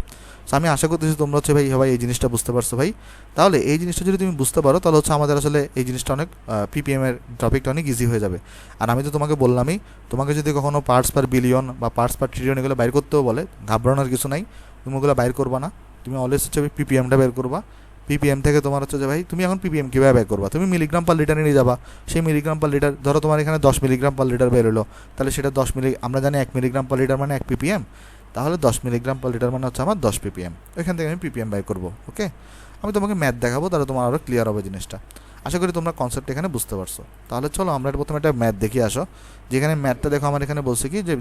Speaker 1: সো আমি আশা করতেছি তোমরা হচ্ছে ভাই এই জিনিসটা বুঝতে পারছো ভাই। তাহলে এই জিনিসটা যদি তুমি বুঝতে পারো তাহলে হচ্ছে আমাদের আসলে এই জিনিসটা অনেক ppm এর টপিকটা অনেক ইজি হয়ে যাবে। আর আমি তো তোমাকে বললামই, তোমাকে যদি কখনো পার্টস পার বিলিয়ন বা পার্টস পার ট্রিলিয়ন এগুলো বাইর করতেও বলে, ঘাবড়ানোর কিছু নাই, তুমি ওগুলো বাইর করবা না, তুমি অলওয়েজ হচ্ছে ppmটা বের করবা। ppm থেকে তোমার হচ্ছে যে ভাই তুমি এখন ppm কীভাবে বের করবা, তুমি মিলিগ্রাম পার লিটারে নিয়ে যাবা, সেই মিলিগ্রাম পার লিটার ধরো তোমার এখানে 10 মিলিগ্রাম পার লিটার বের হলো, তাহলে সেটা 10 আমরা জানি 1 মিলিগ্রাম পার লিটার মানে 1 ppm, তাহলে 10 মিলিগ্রাম পার লিটার মানে হচ্ছে আমার 10 ppm। ওইখান থেকে আমি ppm বের করবো। ওকে, আমি তোমাকে ম্যাথ দেখাবো, তাহলে তোমার আরও ক্লিয়ার হবে জিনিসটা। আশা করি তোমরা কনসেপ্ট এখানে বুঝতে পারছো। তাহলে চলো আমরা প্রথমে একটা ম্যাথ দেখে আসো, যেখানে ম্যাথটা দেখো আমার এখানে বলছে কি যে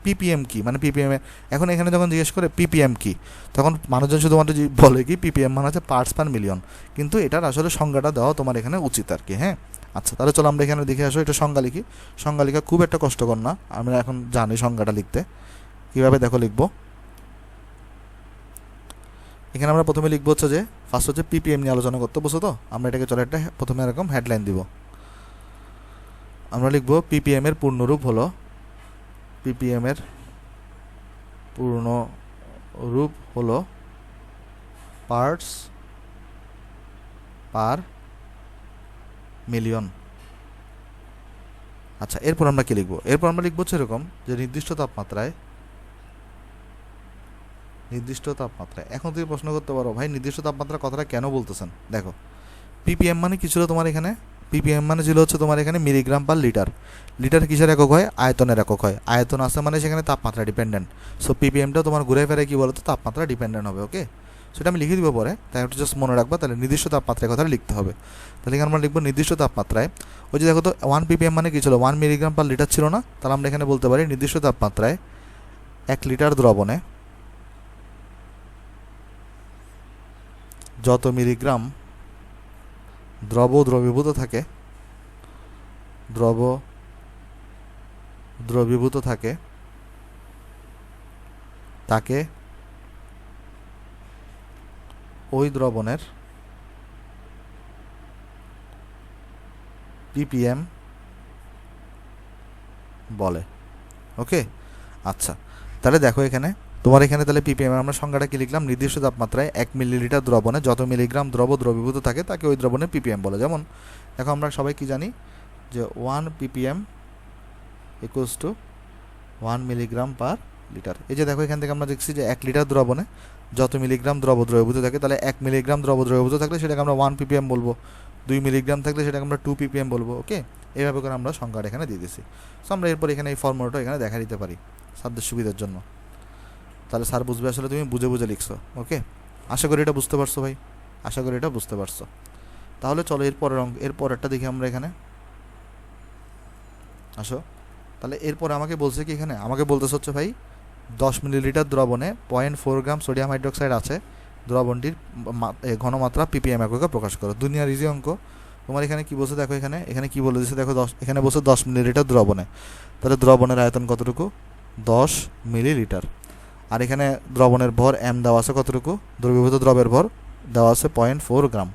Speaker 1: ppm কি, মানে ppm এখন এখানে যখন জিজ্ঞেস করে ppm কি, তখন মানুষজন শুধুমাত্র বলে কি ppm মানে হচ্ছে পার্টস পার মিলিয়ন, কিন্তু এটার আসলে সংজ্ঞাটা দেওয়া তোমার এখানে উচিত আর কি। হ্যাঁ, আচ্ছা, তাহলে চলো আমরা এখানে দেখে আসো, এটা সংজ্ঞা লিখি। সংজ্ঞা লেখা খুব একটা কষ্টকর না, আমরা এখন জানি সংজ্ঞাটা লিখতে কীভাবে, দেখো লিখবো। এখানে আমরা প্রথমে লিখবো হচ্ছে যে ফার্স্ট হচ্ছে ppm নিয়ে আলোচনা করতে বসো, তো আমরা এটাকে চলে একটা প্রথমে এরকম হেডলাইন দিব। আমরা লিখবো ppm এর পূর্ণরূপ হলো, ppm এর পূর্ণরূপ হলো পার্টস পার মিলিয়ন। আচ্ছা, এরপর আমরা কি লিখবো, এরপর আমরা লিখবো হচ্ছে এরকম যে নির্দিষ্ট তাপমাত্রায়, এখন তুমি প্রশ্ন করতে পারো ভাই নির্দিষ্ট তাপমাত্রা কথাটা কেন বলতেছেন। দেখো, ppm মানে কি ছিল তোমার এখানে, ppm মানে ছিল হচ্ছে তোমার এখানে মিলিগ্রাম পার লিটার। লিটার কিসের একক হয়, আয়তনের একক হয়, আয়তন আছে মানে সেখানে তাপমাত্রা ডিপেন্ডেন্ট। সো ppmটা তোমার ঘুরে ফেরে কি বলতো তাপমাত্রা ডিপেন্ডেন্ট হবে। ওকে, সেটা আমি লিখে দিব পরে, তাই একটু জাস্ট মনে রাখবা। তাহলে নির্দিষ্ট তাপমাত্রার কথা লিখতে হবে, তাহলে এখানে আমরা লিখবো নির্দিষ্ট তাপমাত্রায়। ওই যে দেখো তো 1 ppm মানে কি ছিল 1 মিলিগ্রাম পার লিটার ছিল না, তাহলে আমরা এখানে বলতে পারি নির্দিষ্ট তাপমাত্রায় 1 লিটার দ্রবণে যত মিলিগ্রাম দ্রবীভূত থাকে তাকে ওই দ্রবণের ppm বলে। ওকে, আচ্ছা, তাহলে দেখো এখানে তোমার এখানে তাহলে ppm আমরা সংজ্ঞাটা কি লিখলাম, নির্দিষ্ট তাপমাত্রায় 1 মিলিলিটার দ্রবণে যত মিলিগ্রাম দ্রবীভূত থাকে তাকে ওই দ্রবণের ppm বলে। যেমন দেখো আমরা সবাই কি জানি যে 1 ppm equals to 1 milligram per litre. এই যে দেখো এখান থেকে আমরা দেখছি যে 1 লিটার দ্রবণে যত মিলিগ্রাম দ্রবীভূত থাকে, তাহলে 1 মিলিগ্রাম দ্রবীভূত থাকলে সেটাকে আমরা 1 ppm বলবো, 2 মিলিগ্রাম থাকলে সেটাকে আমরা 2 ppm বলবো। ওকে, এইভাবে করে আমরা সংজ্ঞাটা এখানে দিয়ে দিচ্ছি। সো আমরা এরপর এখানে এই ফর্মুলাটা এখানে দেখা দিতে পারি স্যারদের সুবিধার জন্য, তাহলে স্যার বুঝবে আসলে তুমি বুঝে লিখছো। ওকে, আশা করি এটা বুঝতে পারছো ভাই, আশা করি এটা বুঝতে পারছো। তাহলে চলো এরপরেরটা দেখি আমরা এখানে আসো। তাহলে এরপরে আমাকে বলছে কি, এখানে আমাকে বলতেছে হচ্ছে ভাই 10 মিলিলিটার দ্রবণে 0.4 গ্রাম সোডিয়াম হাইড্রোক্সাইড আছে, দ্রবণটির ঘনমাত্রা ppm এককে প্রকাশ করো। দুনিয়ার ইজি অঙ্ক। তোমার এখানে কি বলছে দেখো, এখানে কি বলে দিচ্ছে দেখো, এখানে বলছে 10 মিলিলিটার দ্রবণে, তাহলে দ্রবণের আয়তন কতটুকু 10 মিলিলিটার। আর এখানে দ্রবণের ভর m দেওয়া আছে কতটুকু, দ্রবীভূত দ্রবের ভর দেওয়া আছে 0.4 গ্রাম।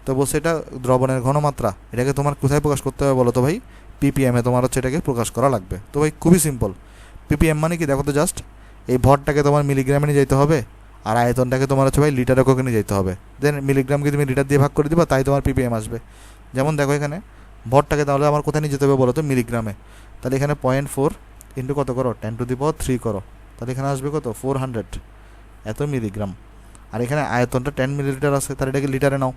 Speaker 1: তো বলছে এটা দ্রবণের ঘনমাত্রা, এটাকে তোমার কোথায় প্রকাশ করতে হবে বলো তো ভাই? পিপিএমে তোমার হচ্ছে এটাকে প্রকাশ করা লাগবে। তো ভাই খুবই সিম্পল, পিপিএম মানে কি দেখো তো, জাস্ট এই ভরটাকে তোমার মিলিগ্রামে নিয়ে যেতে হবে, আর আয়তনটাকে তোমার হচ্ছে ভাই লিটার এককে নিয়ে যেতে হবে। দেন মিলিগ্রামকে তুমি লিটার দিয়ে ভাগ করে দিবা, তাই তোমার পিপিএম আসবে। যেমন দেখো এখানে ভরটাকে তাহলে আমার কোথায় নিয়ে যেতে হবে বলো তো? মিলিগ্রামে। তাহলে এখানে 0.4 ইন্টু কত করো? 10⁻³ করো, তাহলে এখানে আসবে কত? 400 এত মিলিগ্রাম। আর এখানে আয়তনটা 10 মিলিলিটার আছে, তাহলে এটাকে লিটারে নাও।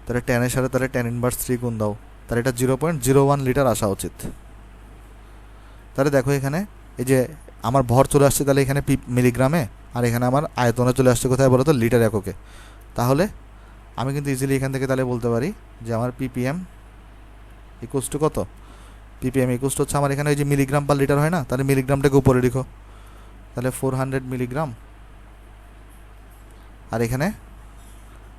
Speaker 1: তাহলে 10-এর সাথে তাহলে 10⁻³ গুণ দাও, তাহলে এটা 0.01 লিটার আসা উচিত। তাহলে দেখো এখানে এই যে আমার ভর চলে আসছে তাহলে এখানে মিলিগ্রামে, আর এখানে আমার আয়তনে চলে আসছে কোথায় বলো তো? লিটার এককে। তাহলে আমি কিন্তু ইজিলি এখান থেকে তাহলে বলতে পারি যে আমার পিপিএম ইকুয়ালস টু কত? পিপিএম ইকুয়ালস টু হচ্ছে আমার এখানে ওই যে মিলিগ্রাম পার লিটার হয় না, তাহলে মিলিগ্রামটাকে উপরে লিখো, তাহলে 400 মিলিগ্রাম, আর এখানে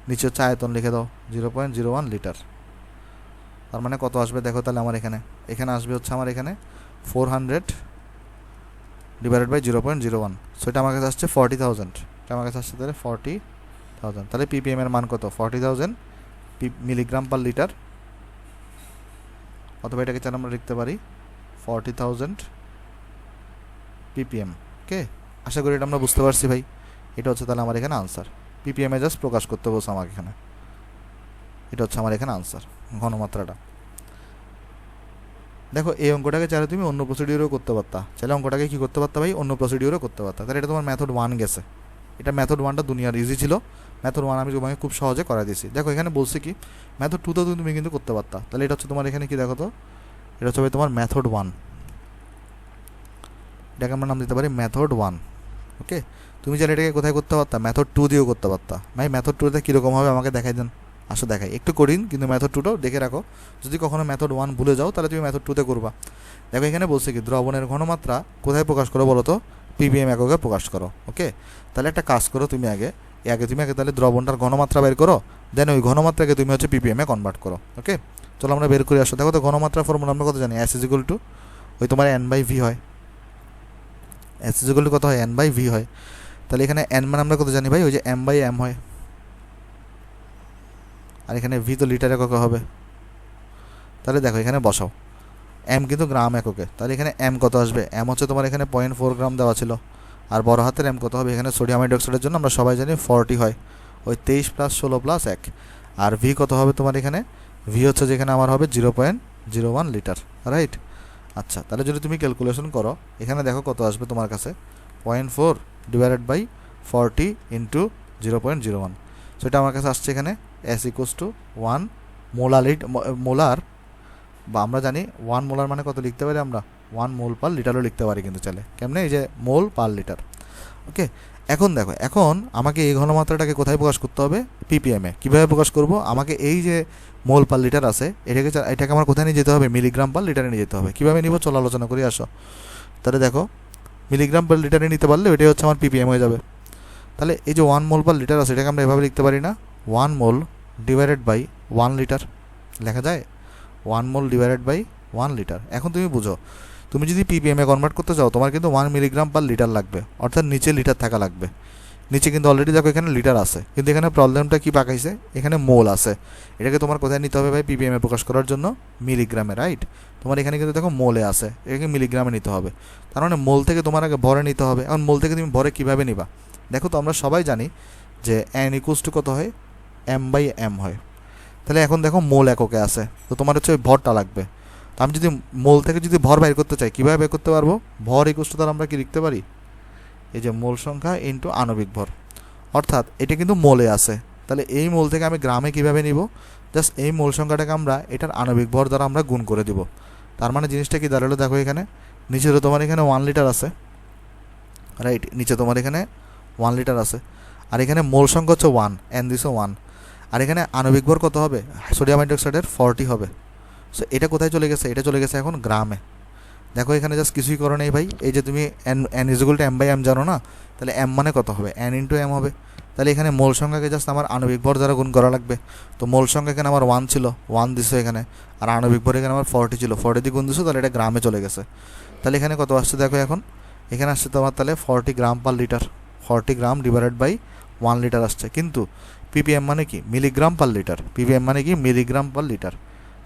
Speaker 1: নিচে হচ্ছে আয়তন লিখে দাও 0.01 লিটার। তার মানে কত আসবে দেখো তাহলে আমার এখানে আসবে হচ্ছে আমার এখানে 400 ডিভাইডেড বাই 0.01, সো এটা আমার কাছে আসছে 40,000। এটা আমার কাছে আসছে তাহলে 40,000। তাহলে পিপিএম এর মান কত? 40,000 মিলিগ্রাম পার লিটার, অথবা এটাকে চাল আমরা লিখতে পারি 40,000 পিপিএম। ওকে, আশা করি এটা আমরা বুঝতে পারছি ভাই। এটা হচ্ছে তাহলে আমার এখানে আনসার। পিপিএম এ জাস্ট প্রকাশ করতে বলছে আমাকে এখানে, এটা হচ্ছে আমার এখানে আনসার, ঘনমাত্রাটা। দেখো এই অঙ্কটাকে চাইলে তুমি অন্য প্রসিডিউরও করতে পারতা, চাইলে অঙ্কটাকে কী করতে পারতা ভাই? অন্য প্রসিডিউরও করতে পারতা। তাহলে এটা তোমার মেথড 1 গেছে। এটা মেথড 1টা দুনিয়ার ইজি ছিল, মেথড 1 আমি তোমাকে খুব সহজে করা দিয়েছি। দেখো এখানে বলছে কি মেথড 2তেও তুমি কিন্তু করতে পারতা। তাহলে এটা হচ্ছে তোমার এখানে কি দেখো তো, এটা হচ্ছে ভাই তোমার মেথড 1, এটাকে আমরা নাম দিতে পারি মেথড 1। ওকে, তুমি চাইলে এটাকে কোথায় করতে পারতা? মেথড 2 দিয়েও করতে পারতা। ভাই মেথড 2তে কীরকম হবে আমাকে দেখাই দেন, আসো দেখাই, একটু কঠিন কিন্তু মেথড 2টাও দেখে রাখো। যদি কখনো মেথড 1 ভুলে যাও তাহলে তুমি মেথড 2তে করবা। দেখো এখানে বলছে কি দ্রবণের ঘনমাত্রা কোথায় প্রকাশ করো বলো তো? পিপিএম এককে প্রকাশ করো। ওকে, তাহলে একটা কাজ করো, তুমি আগে তাহলে দ্রবণটার ঘনমাত্রা বের করো, দেন ওই ঘনমাত্রাকে তুমি হচ্ছে পিপিএমে কনভার্ট করো। ওকে, চলো আমরা বের করে আসো। দেখো তো ঘনমাত্রা ফর্মুলা আমরা কত জানি? S ইকুয়াল টু ওই তোমার N/V হয়। S ইকুয়াল টু কত হয়? N/V হয়। তাহলে এখানে N মানে আমরা কত জানি ভাই? ওই যে M/M হয়, আর এখানে V তো লিটার এককে হবে। তাহলে দেখো এখানে বসাও, M কিন্তু গ্রাম এককে, তাহলে এখানে M কত আসবে? M হচ্ছে তোমার এখানে 0.4 গ্রাম দেওয়া ছিল, আর বড় হাতের M কত হবে? এখানে সোডিয়াম হাইড্রোক্সাইডের জন্য আমরা সবাই জানি 40 হয়, ওই 23 + 16 + 1। আর V কত হবে তোমার এখানে? V হচ্ছে যেখানে আমার হবে 0.01 লিটার, রাইট? আচ্ছা, তাহলে যদি তুমি ক্যালকুলেশন করো এখানে দেখো কত আসবে তোমার কাছে? 0.4 ডিভাইডেড বাই 40 ইন্টু 0.01, সো এটা আমার কাছে আসছে এখানে S ইকুয়ালস টু 1 মোলার, বা আমরা জানি 1 মোলার মানে কত লিখতে পারি আমরা? 1 মোল পার লিটারও লিখতে পারি কিন্তু চলে, কেমনে? এই যে মোল পার লিটার। ওকে, এখন দেখো এখন আমাকে এই ঘনমাত্রাটাকে কোথায় প্রকাশ করতে হবে? পিপিএমে। কীভাবে প্রকাশ করব? আমাকে এই যে মোল পার লিটার আছে এটাকে আমার কোথায় নিয়ে যেতে হবে? মিলিগ্রাম পার লিটারে নিয়ে যেতে হবে। কীভাবে নিব চলো আলোচনা করি, আসো। তাহলে দেখো মিলিগ্রাম পার লিটারে নিতে পারলে এটাই হচ্ছে আমার পিপিএম হয়ে যাবে। তাহলে এই যে 1 মোল পার লিটার আছে এটাকে আমরা এভাবে লিখতে পারি না? 1 মোল ডিভাইডেড বাই 1 লিটার লেখা যায়? 1 মোল ডিভাইডেড বাই 1 লিটার। এখন তুমি বুঝো, তুমি যদি পিপিএমে কনভার্ট করতে চাও তোমার কিন্তু 1 মিলিগ্রাম পার লিটার লাগবে, অর্থাৎ নিচে লিটার থাকা লাগবে। নিচে কিন্তু অলরেডি দেখো এখানে লিটার আছে, কিন্তু এখানে প্রবলেমটা কি পাকাইছে? এখানে মোল আছে। এটাকে তোমার কোথায় নিতে হবে ভাই? পিপিএমে প্রকাশ করার জন্য মিলিগ্রামে, রাইট? তোমার এখানে কিন্তু দেখো মোলে আছে, এটাকে মিলিগ্রামে নিতে হবে। তার মানে মোল থেকে তোমার আগে ভরে নিতে হবে। এখন মোল থেকে তুমি ভরে কীভাবে নিবা? দেখো তো আমরা সবাই জানি যে N ইকুয়ালস টু কত হয়? M/M হয়। তাহলে এখন দেখো মোল এককে আছে, তো তোমার হচ্ছে ওই ভরটা লাগবে। তো আমি যদি মোল থেকে যদি ভর বের করতে চাই কীভাবে বের করতে পারবো? ভর ইকুয়ালস টু তাহলে আমরা কি লিখতে পারি? এই যে মোল সংখ্যা ইন্টু আণবিক ভর, অর্থাৎ এটা কিন্তু মোলে আছে। তাহলে এই মোল থেকে আমি গ্রামে কীভাবে নিব? জাস্ট এই মোল সংখ্যাটাকে আমরা এটার আণবিক ভর দ্বারা আমরা গুণ করে দিব। তার মানে জিনিসটা কি দাঁড়ালো? দেখো এখানে নিচে তো তোমার এখানে 1 লিটার আছে, রাইট? নিচে তোমার এখানে 1 লিটার আছে, আর এখানে মোল সংখ্যা হচ্ছে 1, N দিছো 1, আর এখানে আণবিক ভর কত হবে? সোডিয়াম হাইড্রোক্সাইডের 40 হবে। সো এটা কোথায় চলে গেছে? এটা চলে গেছে এখন গ্রামে। দেখো এখানে জাস্ট কিছুই করো নেই ভাই, এই যে তুমি N ইকুয়াল টু M/M জানো না? তাহলে M মানে কত হবে? N ইন্টু M হবে। তাহলে এখানে মোল সংখ্যাকে জাস্ট আমার আণবিক ভর দ্বারা গুণ করা লাগবে। তো মোল সংখ্যা এখানে আমার 1 ছিল, 1 দিছো এখানে, আর আণবিক ভর এখানে আমার 40 ছিল, 40 দিয়ে গুণ দিছো, তাহলে এটা গ্রামে চলে গেছে। তাহলে এখানে কত আসছে দেখো, এখন এখানে আসছে তোমার তাহলে 40 gram per litre, 40 gram divided by 1 litre আসছে। কিন্তু পিপিএম মানে কি মিলিগ্রাম পার লিটার, পিপিএম মানে কি মিলিগ্রাম পার লিটার।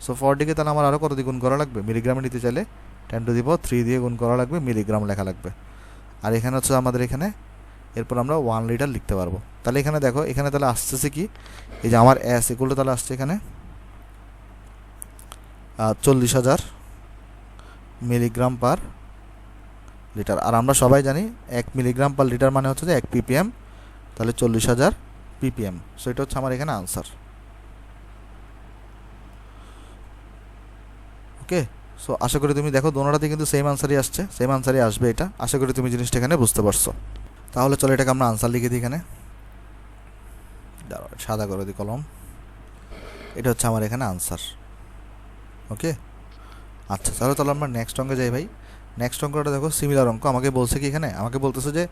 Speaker 1: সো 40কে তাহলে আমার আরও কত দিয়ে গুণ করা লাগবে, মিলিগ্রামে নিতে চাইলে 10⁻³ দিয়ে গুণ করা লাগবে, মিলিগ্রাম লেখা লাগবে। আর এখানে হচ্ছে আমাদের এখানে এরপর আমরা 1 লিটার লিখতে পারবো। তাহলে এখানে দেখো এখানে তাহলে আসতেছে কি, এই যে আমার এস এগুলো তাহলে আসছে এখানে 40,000 মিলিগ্রাম পার লিটার। আর আমরা সবাই জানি 1 মিলিগ্রাম পার লিটার মানে হচ্ছে যে 1 ppm, তাহলে 40,000 ppm। সো এটা হচ্ছে আমার এখানে আনসার। ওকে, সো আশা করি তুমি দেখো দোনোটাতে কিন্তু সেম আনসারই আসছে, সেম আনসারই আসবে এটা। আশা করি তুমি জিনিসটা এখানে বুঝতে পারছো। তাহলে চলো এটাকে আমরা আনসার লিখে দিই এখানে, সাদা করে দিই কলম। এটা হচ্ছে আমার এখানে আনসার। ওকে, আচ্ছা তাহলে আমরা নেক্সট অঙ্কে যাই ভাই। নেক্সট অঙ্কটা দেখো সিমিলার অঙ্ক। আমাকে বলছে কি এখানে, আমাকে বলতেছে যে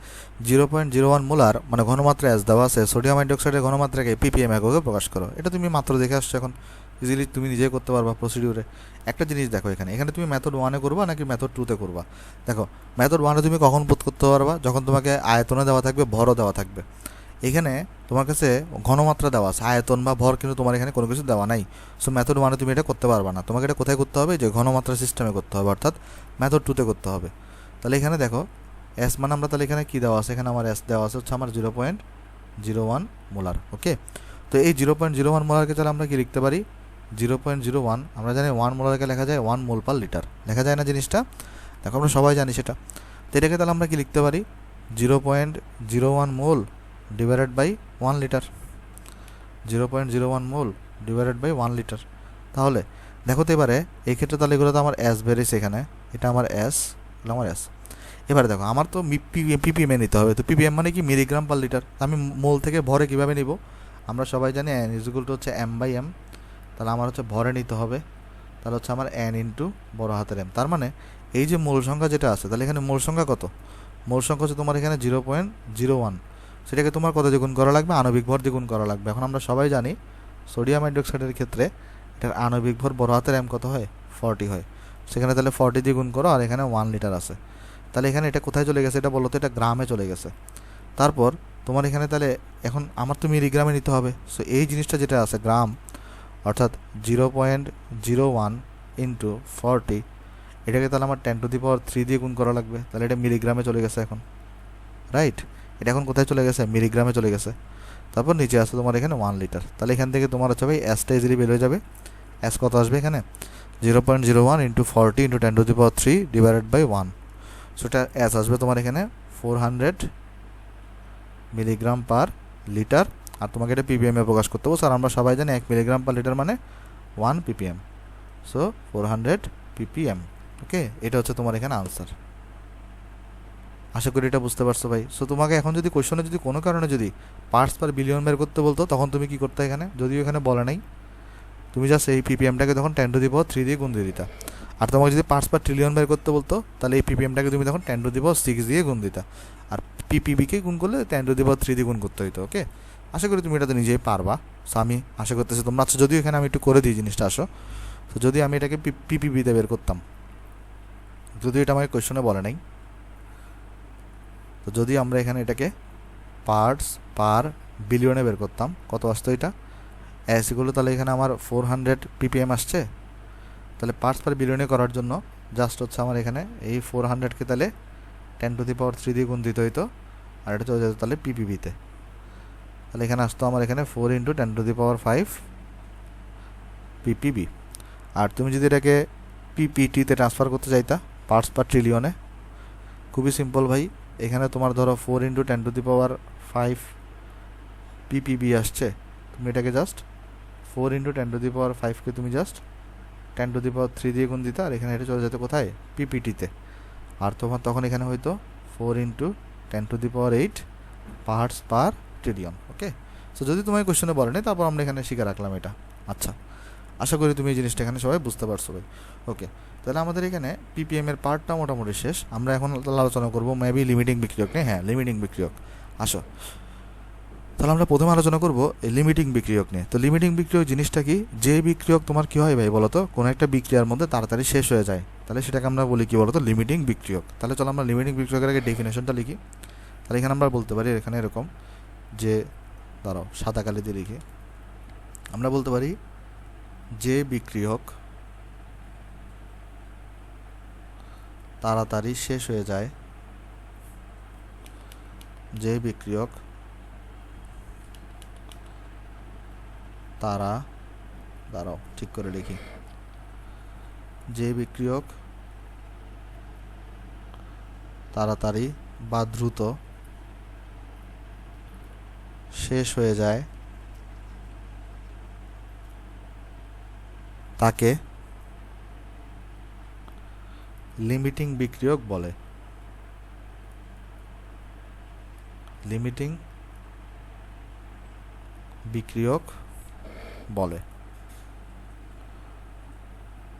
Speaker 1: 0.01 মোলার মানে ঘনমাত্রা এস দেওয়া আছে সোডিয়াম হাইড্রোক্সাইডের ঘনমাত্রাকে ppm এককে প্রকাশ করো। এটা তুমি মাত্র দেখে আসছো, এখন ইজিলি তুমি নিজেই করতে পারবা প্রসিডিউরে। একটা জিনিস দেখো এখানে, এখানে তুমি মেথড 1-এ করবা নাকি মেথড 2-তে করবা। দেখো মেথড 1-এ তুমি কখন পুট করতে পারবা, যখন তোমাকে আয়তনে দেওয়া থাকবে, ভরও দেওয়া থাকবে। এখানে তোমার কাছে ঘনমাত্রা দেওয়া আছে, আয়তন বা ভর কিন্তু তোমার এখানে কোনো কিছু দেওয়া নাই। সো মেথড 1-এ তুমি এটা করতে পারবা না। তোমাকে এটা কোথায় করতে হবে, যে ঘনমাত্রা সিস্টেমে করতে হবে, অর্থাৎ মেথড 2-তে করতে হবে। তাহলে এখানে দেখো এস মানে আমরা তাহলে এখানে কী দেওয়া আছে, এখানে আমার এস দেওয়া আছে হচ্ছে আমার 0.01 মোলার। ওকে, তো এই 0.01 মোলারকে তাহলে আমরা কি লিখতে পারি, 0.01 আমরা জানি 1 মোলারকে লেখা যায় 1 মোল পার লিটার, লেখা যায় না জিনিসটা। দেখো আমরা সবাই জানি সেটা। তো এটাকে তাহলে আমরা কি লিখতে পারি, 0.01 mole divided by 1 litre, 0.01 mole divided by 1 litre. তাহলে দেখো তো এবারে এই ক্ষেত্রে তাহলে এগুলো তো আমার এস বেরিয়েছে এখানে, এটা আমার এস, এটা আমার এস। এবারে দেখো আমার তো পিপিএমে নিতে হবে, তো পিপিএম মানে কি মিলিগ্রাম পার লিটার। আমি মোল থেকে ভরে কীভাবে নিব, আমরা সবাই জানি n ইকুয়াল টু হচ্ছে m/m। তাহলে আমার হচ্ছে ভরে নিতে হবে, তাহলে হচ্ছে আমার n ইন্টু বড় হাতের m। তার মানে এই যে মূল সংখ্যা যেটা আছে, তাহলে এখানে মূল সংখ্যা কত, মূল সংখ্যা হচ্ছে তোমার এখানে 0.01, সেটাকে তোমার কত দ্বিগুণ করা লাগবে, আণবিক ভর দ্বিগুণ করা লাগবে। এখন আমরা সবাই জানি সোডিয়াম হাইড্রোক্সাইডের ক্ষেত্রে এটার আণবিক ভর বড় হাতের m কত হয়, 40 হয়। সেখানে তাহলে 40 দিয়ে গুণ করো, আর এখানে 1 লিটার আছে। তাহলে এখানে এটা কোথায় চলে গেছে, এটা বলো তো, এটা গ্রামে চলে গেছে। তারপর তোমার এখানে তাহলে এখন আমার তো মিলিগ্রামে নিতে হবে। সো এই জিনিসটা যেটা আছে গ্রাম, অর্থাৎ 0.01 ইন্টু 40, এটাকে তাহলে আমার 10⁻³ দিয়ে গুণ করা লাগবে। তাহলে এটা মিলিগ্রামে চলে গেছে এখন, রাইট। এটা এখন কোথায় চলে গেছে, মিলিগ্রামে চলে গেছে। তারপর নিচে আসছে তোমার এখানে 1 লিটার। তাহলে এখান থেকে তোমার হচ্ছে ভাই এসটা ইজিলি বের হয়ে যাবে। এস কত আসবে এখানে, 0.01 into 40 into 10⁻³ divided by 1। So এটা এস আসবে তোমার এখানে 400 মিলিগ্রাম পার লিটার। আর তোমাকে এটা ppm-এ প্রকাশ করতে হবে। স্যার আমরা সবাই জানি 1 মিলিগ্রাম পার লিটার মানে 1 ppm। So 400 ppm। ওকে, এটা হচ্ছে তোমার এখানে আনসার। আশা করি এটা বুঝতে পারছো ভাই। সো তোমাকে এখন যদি কোশ্চেনে যদি কোনো কারণে যদি পার্টস পার বিলিয়ন বের করতে বলতো, তখন তুমি কি করতে, এখানে যদিও এখানে বলে নাই, তুমি জাস্ট এই ppmটাকে তখন 10⁻³ দিয়ে গুণ দিয়ে দিতা। আর তোমাকে যদি পার্টস পার ট্রিলিয়ন বের করতে বলতো, তাহলে এই ppmটাকে তুমি তখন 10⁶ দিয়ে গুণ দিতা। আর ppbকে গুণ করলে 10⁻³ দিয়ে গুণ করতে হইতো। ওকে, আশা করি তুমি এটা তো নিজেই পারবা। সো আমি আশা করতেছি তোমরা, আচ্ছা যদিও এখানে আমি একটু করে দিই জিনিসটা। আসো, তো যদি আমি এটাকে ppbতে বের করতাম, যদিও এটা আমাকে কোয়েশ্চনে বলে নাই, তো যদি আমরা এখানে এটাকে পার্টস পার বিলিয়নে বের করতাম, কত আসতো এটা, এসগুলো তাহলে এখানে আমার 400 ppm আসছে। তাহলে পার্টস পার বিলিয়নে করার জন্য জাস্ট হচ্ছে আমার এখানে এই 400কে তাহলে 10⁻³ দিয়ে গুণ দিতে হইতো, আর এটা চলে যেত তাহলে ppbতে। তাহলে এখানে আসতো আমার এখানে 4 ইন্টু 10⁵ ppb। আর তুমি যদি এটাকে pptতে ট্রান্সফার করতে চাইতা, পার্টস পার ট্রিলিয়নে, খুবই সিম্পল ভাই। এখানে তোমার ধরো 4 ইন্টু 10⁵ ppb আসছে, তুমি এটাকে জাস্ট 4 ইন্টু 10⁵কে তুমি জাস্ট 10⁻³ দিয়ে গুণ দিতা, আর এখানে এটা চলে যেত কোথায়, pptতে। আর তোমার তখন এখানে হয়তো 4 ইন্টু 10⁸ পার্টস পার ট্রিলিয়ন। ওকে, সো যদি তোমার কোশ্চেনে বলে নেই, তারপর আমরা এখানে শিখে রাখলাম এটা। আচ্ছা, আশা করি তুমি এই জিনিসটা এখানে সবাই বুঝতে পারছো ভাই। ওকে, তাহলে আমাদের এখানে ppm-এর পার্টটা মোটামুটি শেষ। আমরা এখন আলোচনা করবো মেবি লিমিটিং বিক্রিয়ক নিয়ে। হ্যাঁ, লিমিটিং বিক্রিয়ক। আসো, তাহলে আমরা প্রথমে আলোচনা করবো এই লিমিটিং বিক্রিয়ক নিয়ে। তো লিমিটিং বিক্রিয়ক জিনিসটা কি, যে বিক্রিয়ক তোমার কি হয় ভাই বলতো, কোনো একটা বিক্রিয়ার মধ্যে তাড়াতাড়ি শেষ হয়ে যায়, তাহলে সেটাকে আমরা বলি কি বলতো, লিমিটিং বিক্রিয়ক। তাহলে চলো আমরা লিমিটিং বিক্রিয়কের আগে ডেফিনেশনটা লিখি। তাহলে এখানে আমরা বলতে পারি এখানে এরকম যে দাঁড়াও সাদা কালি দিয়ে লিখে আমরা বলতে পারি যে বিক্রিয়ক তাড়াতাড়ি শেষ হয়ে যায়, যে বিক্রিয়ক দাঁড়াও ঠিক করে লিখি, যে বিক্রিয়ক তাড়াতাড়ি বা দ্রুত শেষ হয়ে যায় তাকে লিমিটিং বিক্রিয়ক বলে। লিমিটিং বিক্রিয়ক বলে।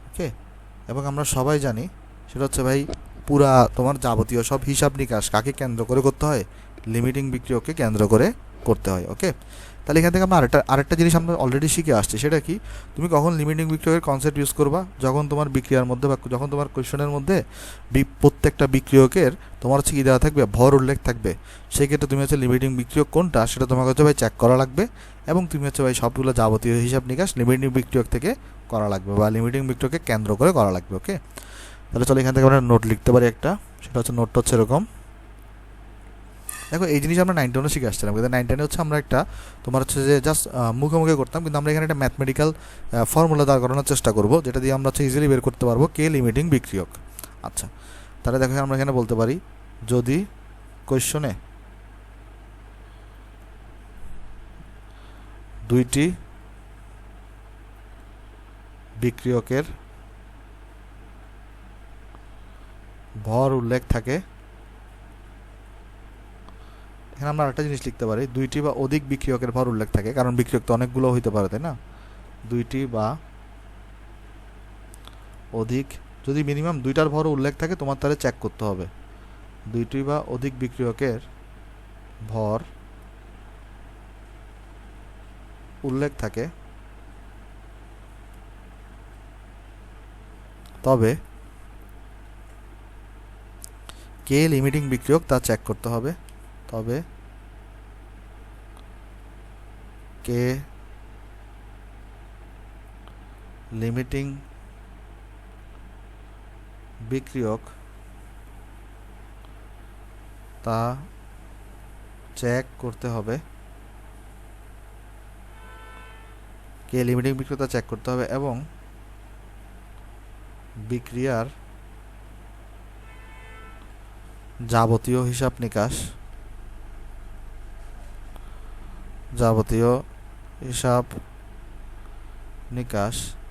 Speaker 1: ওকে, এবং আমরা সবাই জানি সেটা হচ্ছে ভাই পুরা তোমার যাবতীয় সব হিসাব নিকাশ কাকে কেন্দ্র করে করতে হয়? লিমিটিং বিক্রিয়ককে কেন্দ্র করে করতে হয়। ওকে, তাহলে এখান থেকে আমরা আরেকটা জিনিস আমরা অলরেডি শিখে আসছি, সেটা কি? তুমি কখন লিমিটিং বিক্রিয়কের কনসেপ্ট ইউজ করবা? যখন তোমার বিক্রিয়ার মধ্যে বা যখন তোমার কোয়েশ্চনের মধ্যে প্রত্যেকটা বিক্রিয়কের তোমার হচ্ছে কি দেওয়া থাকবে, ভর উল্লেখ থাকবে। সেক্ষেত্রে তুমি হচ্ছে লিমিটিং বিক্রিয়ক কোনটা সেটা তোমাকে হচ্ছে ভাই চেক করা লাগবে, এবং তুমি হচ্ছে ভাই সবগুলো যাবতীয় হিসাব নিকাশ লিমিটিং বিক্রিয়ক থেকে করা লাগবে বা লিমিটিং বিক্রিয়ককে কেন্দ্র করে করা লাগবে। ওকে, তাহলে চলো এখান থেকে আমরা নোট লিখতে পারি একটা, সেটা হচ্ছে নোটটা হচ্ছে এরকম। দেখো এই জিনিস আমরা 9 10 শিখে আসছিলাম, কিন্তু 9 10 হচ্ছে আমরা একটা তোমার হচ্ছে যে জাস্ট মুখে করতাম, কিন্তু আমরা এখানে একটা ম্যাথমেটিক্যাল ফর্মুলা দাঁড় করানোর চেষ্টা করব, যেটা দিয়ে আমরা হচ্ছে ইজিলি বের করতে পারবো কে লিমিটিং বিক্রিয়ক। আচ্ছা, তাহলে দেখো আমরা এখানে বলতে পারি যদি কোয়েশ্চনে দুইটি বিক্রিয়কের ভর উল্লেখ থাকে, এখানে আমরা আরেকটা জিনিস লিখতে পারি, দুইটি বা অধিক বিক্রিয়কের ভর উল্লেখ থাকে, কারণ বিক্রিয়ক তো অনেকগুলো হইতে পারে, তাই না? দুইটি বা অধিক, যদি মিনিমাম দুইটার ভর উল্লেখ থাকে তোমার তাহলে চেক করতে হবে, দুইটি বা অধিক বিক্রিয়কের ভর উল্লেখ থাকে, তবে কে লিমিটিং বিক্রিয়ক তা চেক করতে হবে, তবে কে লিমিটিং বিক্রিয়ক তা চেক করতে হবে, কে লিমিটিং বিক্রিয়ক তা চেক করতে হবে, এবং বিক্রিয়ার যাবতীয় হিসাব নিকাশ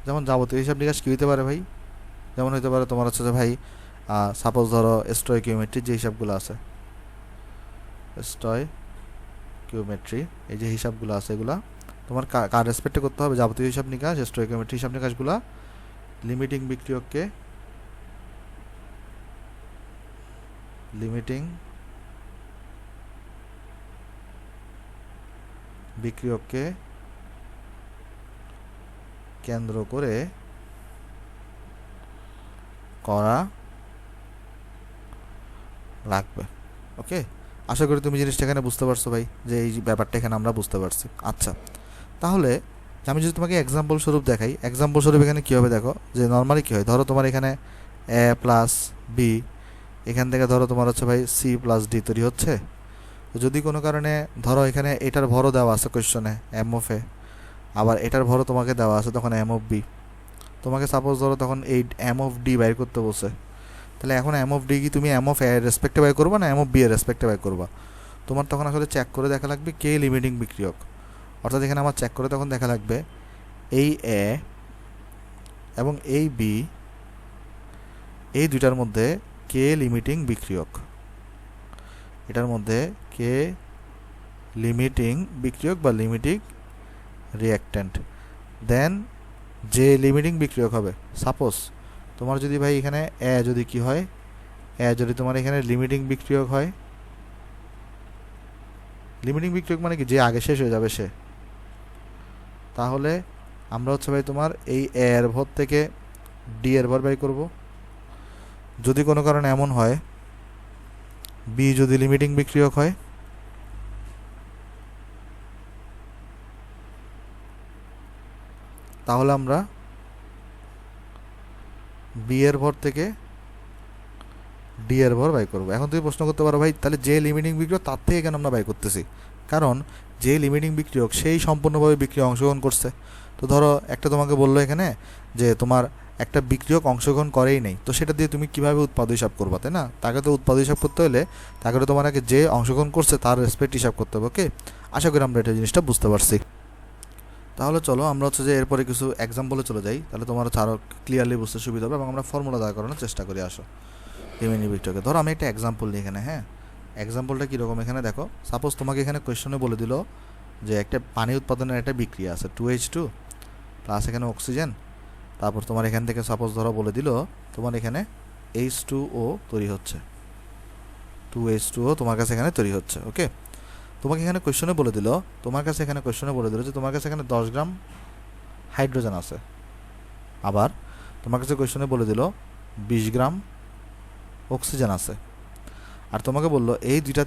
Speaker 1: যেমন যাবতীয় হিসাব নিকাশ কী হতে পারে ভাই? যেমন হতে পারে তোমার হচ্ছে যে ভাই সাপোজ ধরো স্টয়কিওমেট্রির যে হিসাবগুলো আছে, স্টয়কিওমেট্রি এই যে হিসাবগুলো আছে, এগুলা তোমার কার রেসপেক্টে করতে হবে? যাবতীয় হিসাব নিকাশ, স্টয়কিওমেট্রি হিসাব নিকাশগুলা লিমিটিং বিক্রিয়ককে কেন্দ্র করে করা লাগবে। ওকে, আশা করি তুমি জিনিসটা এখানে বুঝতে পারছো ভাই, যে এই ব্যাপারটা এখানে আমরা বুঝতে পারছি। আচ্ছা, তাহলে আমি যদি তোমাকে এক্সাম্পল স্বরূপ দেখাই, এক্সাম্পল স্বরূপ এখানে কী হবে দেখো, যে নর্মালি কী হয়, ধরো তোমার এখানে এ প্লাস বি, এখান থেকে ধরো তোমার হচ্ছে ভাই সি প্লাস ডি তৈরি হচ্ছে। যদি কোনো কারণে ধরো এখানে এটার ভরও দেওয়া আছে কোয়েশ্চনে এম অফ এ, আবার এটার ভরও তোমাকে দেওয়া আছে তখন এম অফ বি, তোমাকে সাপোজ ধরো তখন এই এম অফ ডি বাইর করতে বসে, তাহলে এখন এম অফ ডি কি তুমি এম অফ এ এর রেসপেক্টে বাই করবা না এম অফ বি এর রেসপেক্টে বাই করবা? তোমার তখন আসলে চেক করে দেখা লাগবে কে লিমিটিং বিক্রিয়ক, অর্থাৎ এখানে আমার চেক করে তখন দেখা লাগবে এই এ এবং এই বি, এই দুইটার মধ্যে কে লিমিটিং বিক্রিয়ক, এটার মধ্যে কে লিমিটিং বিক্রিয়ক বা লিমিটিং রিঅ্যাক্ট্যান্ট। দেন যে লিমিটিং বিক্রিয়ক হবে, সাপোজ তোমার যদি ভাই এখানে এ যদি কি হয়, এ যদি তোমার এখানে লিমিটিং বিক্রিয়ক হয়, লিমিটিং বিক্রিয়ক মানে কি যে আগে শেষ হয়ে যাবে সে, তাহলে আমরা হচ্ছে ভাই তোমার এই এ এর ভর থেকে ডি এর ভর বাই করব। যদি কোনো কারণে এমন হয় বি যদি লিমিটিং বিক্রিয়ক হয়, তাহলে আমরা বি এর ভর থেকে ডি এর ভর বাই করবো। এখন তুমি প্রশ্ন করতে পারো ভাই তাহলে যে লিমিটিং বিক্রিয়ক তার থেকে কেন আমরা বাই করতেছি? কারণ যে লিমিটিং বিক্রিয়ক সেই সম্পূর্ণভাবে বিক্রিয়া অংশগ্রহণ করছে। তো ধরো একটা তোমাকে বললো এখানে যে তোমার একটা বিক্রিয়ক অংশগ্রহণ করেই নেই, তো সেটা দিয়ে তুমি কিভাবে উৎপাদ হিসাব করবা, তাই না? তাকে তো উৎপাদ হিসাব করতে হলে তাকে তো তোমার আগে যে অংশগ্রহণ করছে তার রেসপেক্ট হিসাব করতে হবে। ওকে, আশা করি আমরা এটা জিনিসটা বুঝতে পারছি। তাহলে চলো আমরা হচ্ছে যে এরপরে কিছু এক্সাম্পলে চলে যাই, তাহলে তোমার হচ্ছে আরও ক্লিয়ারলি বুঝতে সুবিধা হবে এবং আমরা ফর্মুলা দাঁড় করানোর চেষ্টা করি। আসো লিমিটিং বিক্রিয়কে ধরো আমি একটা এক্সাম্পল নিই এখানে। হ্যাঁ, এক্সাম্পলটা কীরকম এখানে দেখো, সাপোজ তোমাকে এখানে কোয়েশ্চনে বলে দিল যে একটা পানি উৎপাদনের একটা বিক্রিয়া আছে 2H2 প্লাস এখানে অক্সিজেন, তারপর তোমার এখান থেকে সাপোজ ধরো বলে দিল তোমার এখানে H2O তৈরি হচ্ছে, 2H2O তোমার কাছে এখানে তৈরি হচ্ছে। ওকে, তোমাকে এখানে কোয়েশ্চনে বলে দিল, তোমার কাছে এখানে কোয়েশ্চনে বলে দিল যে তোমার কাছে এখানে 10 গ্রাম হাইড্রোজেন আছে, আবার তোমার কাছে কোয়েশ্চনে বলে দিল 20 গ্রাম অক্সিজেন আছে, আর তোমাকে বললো এই দুইটা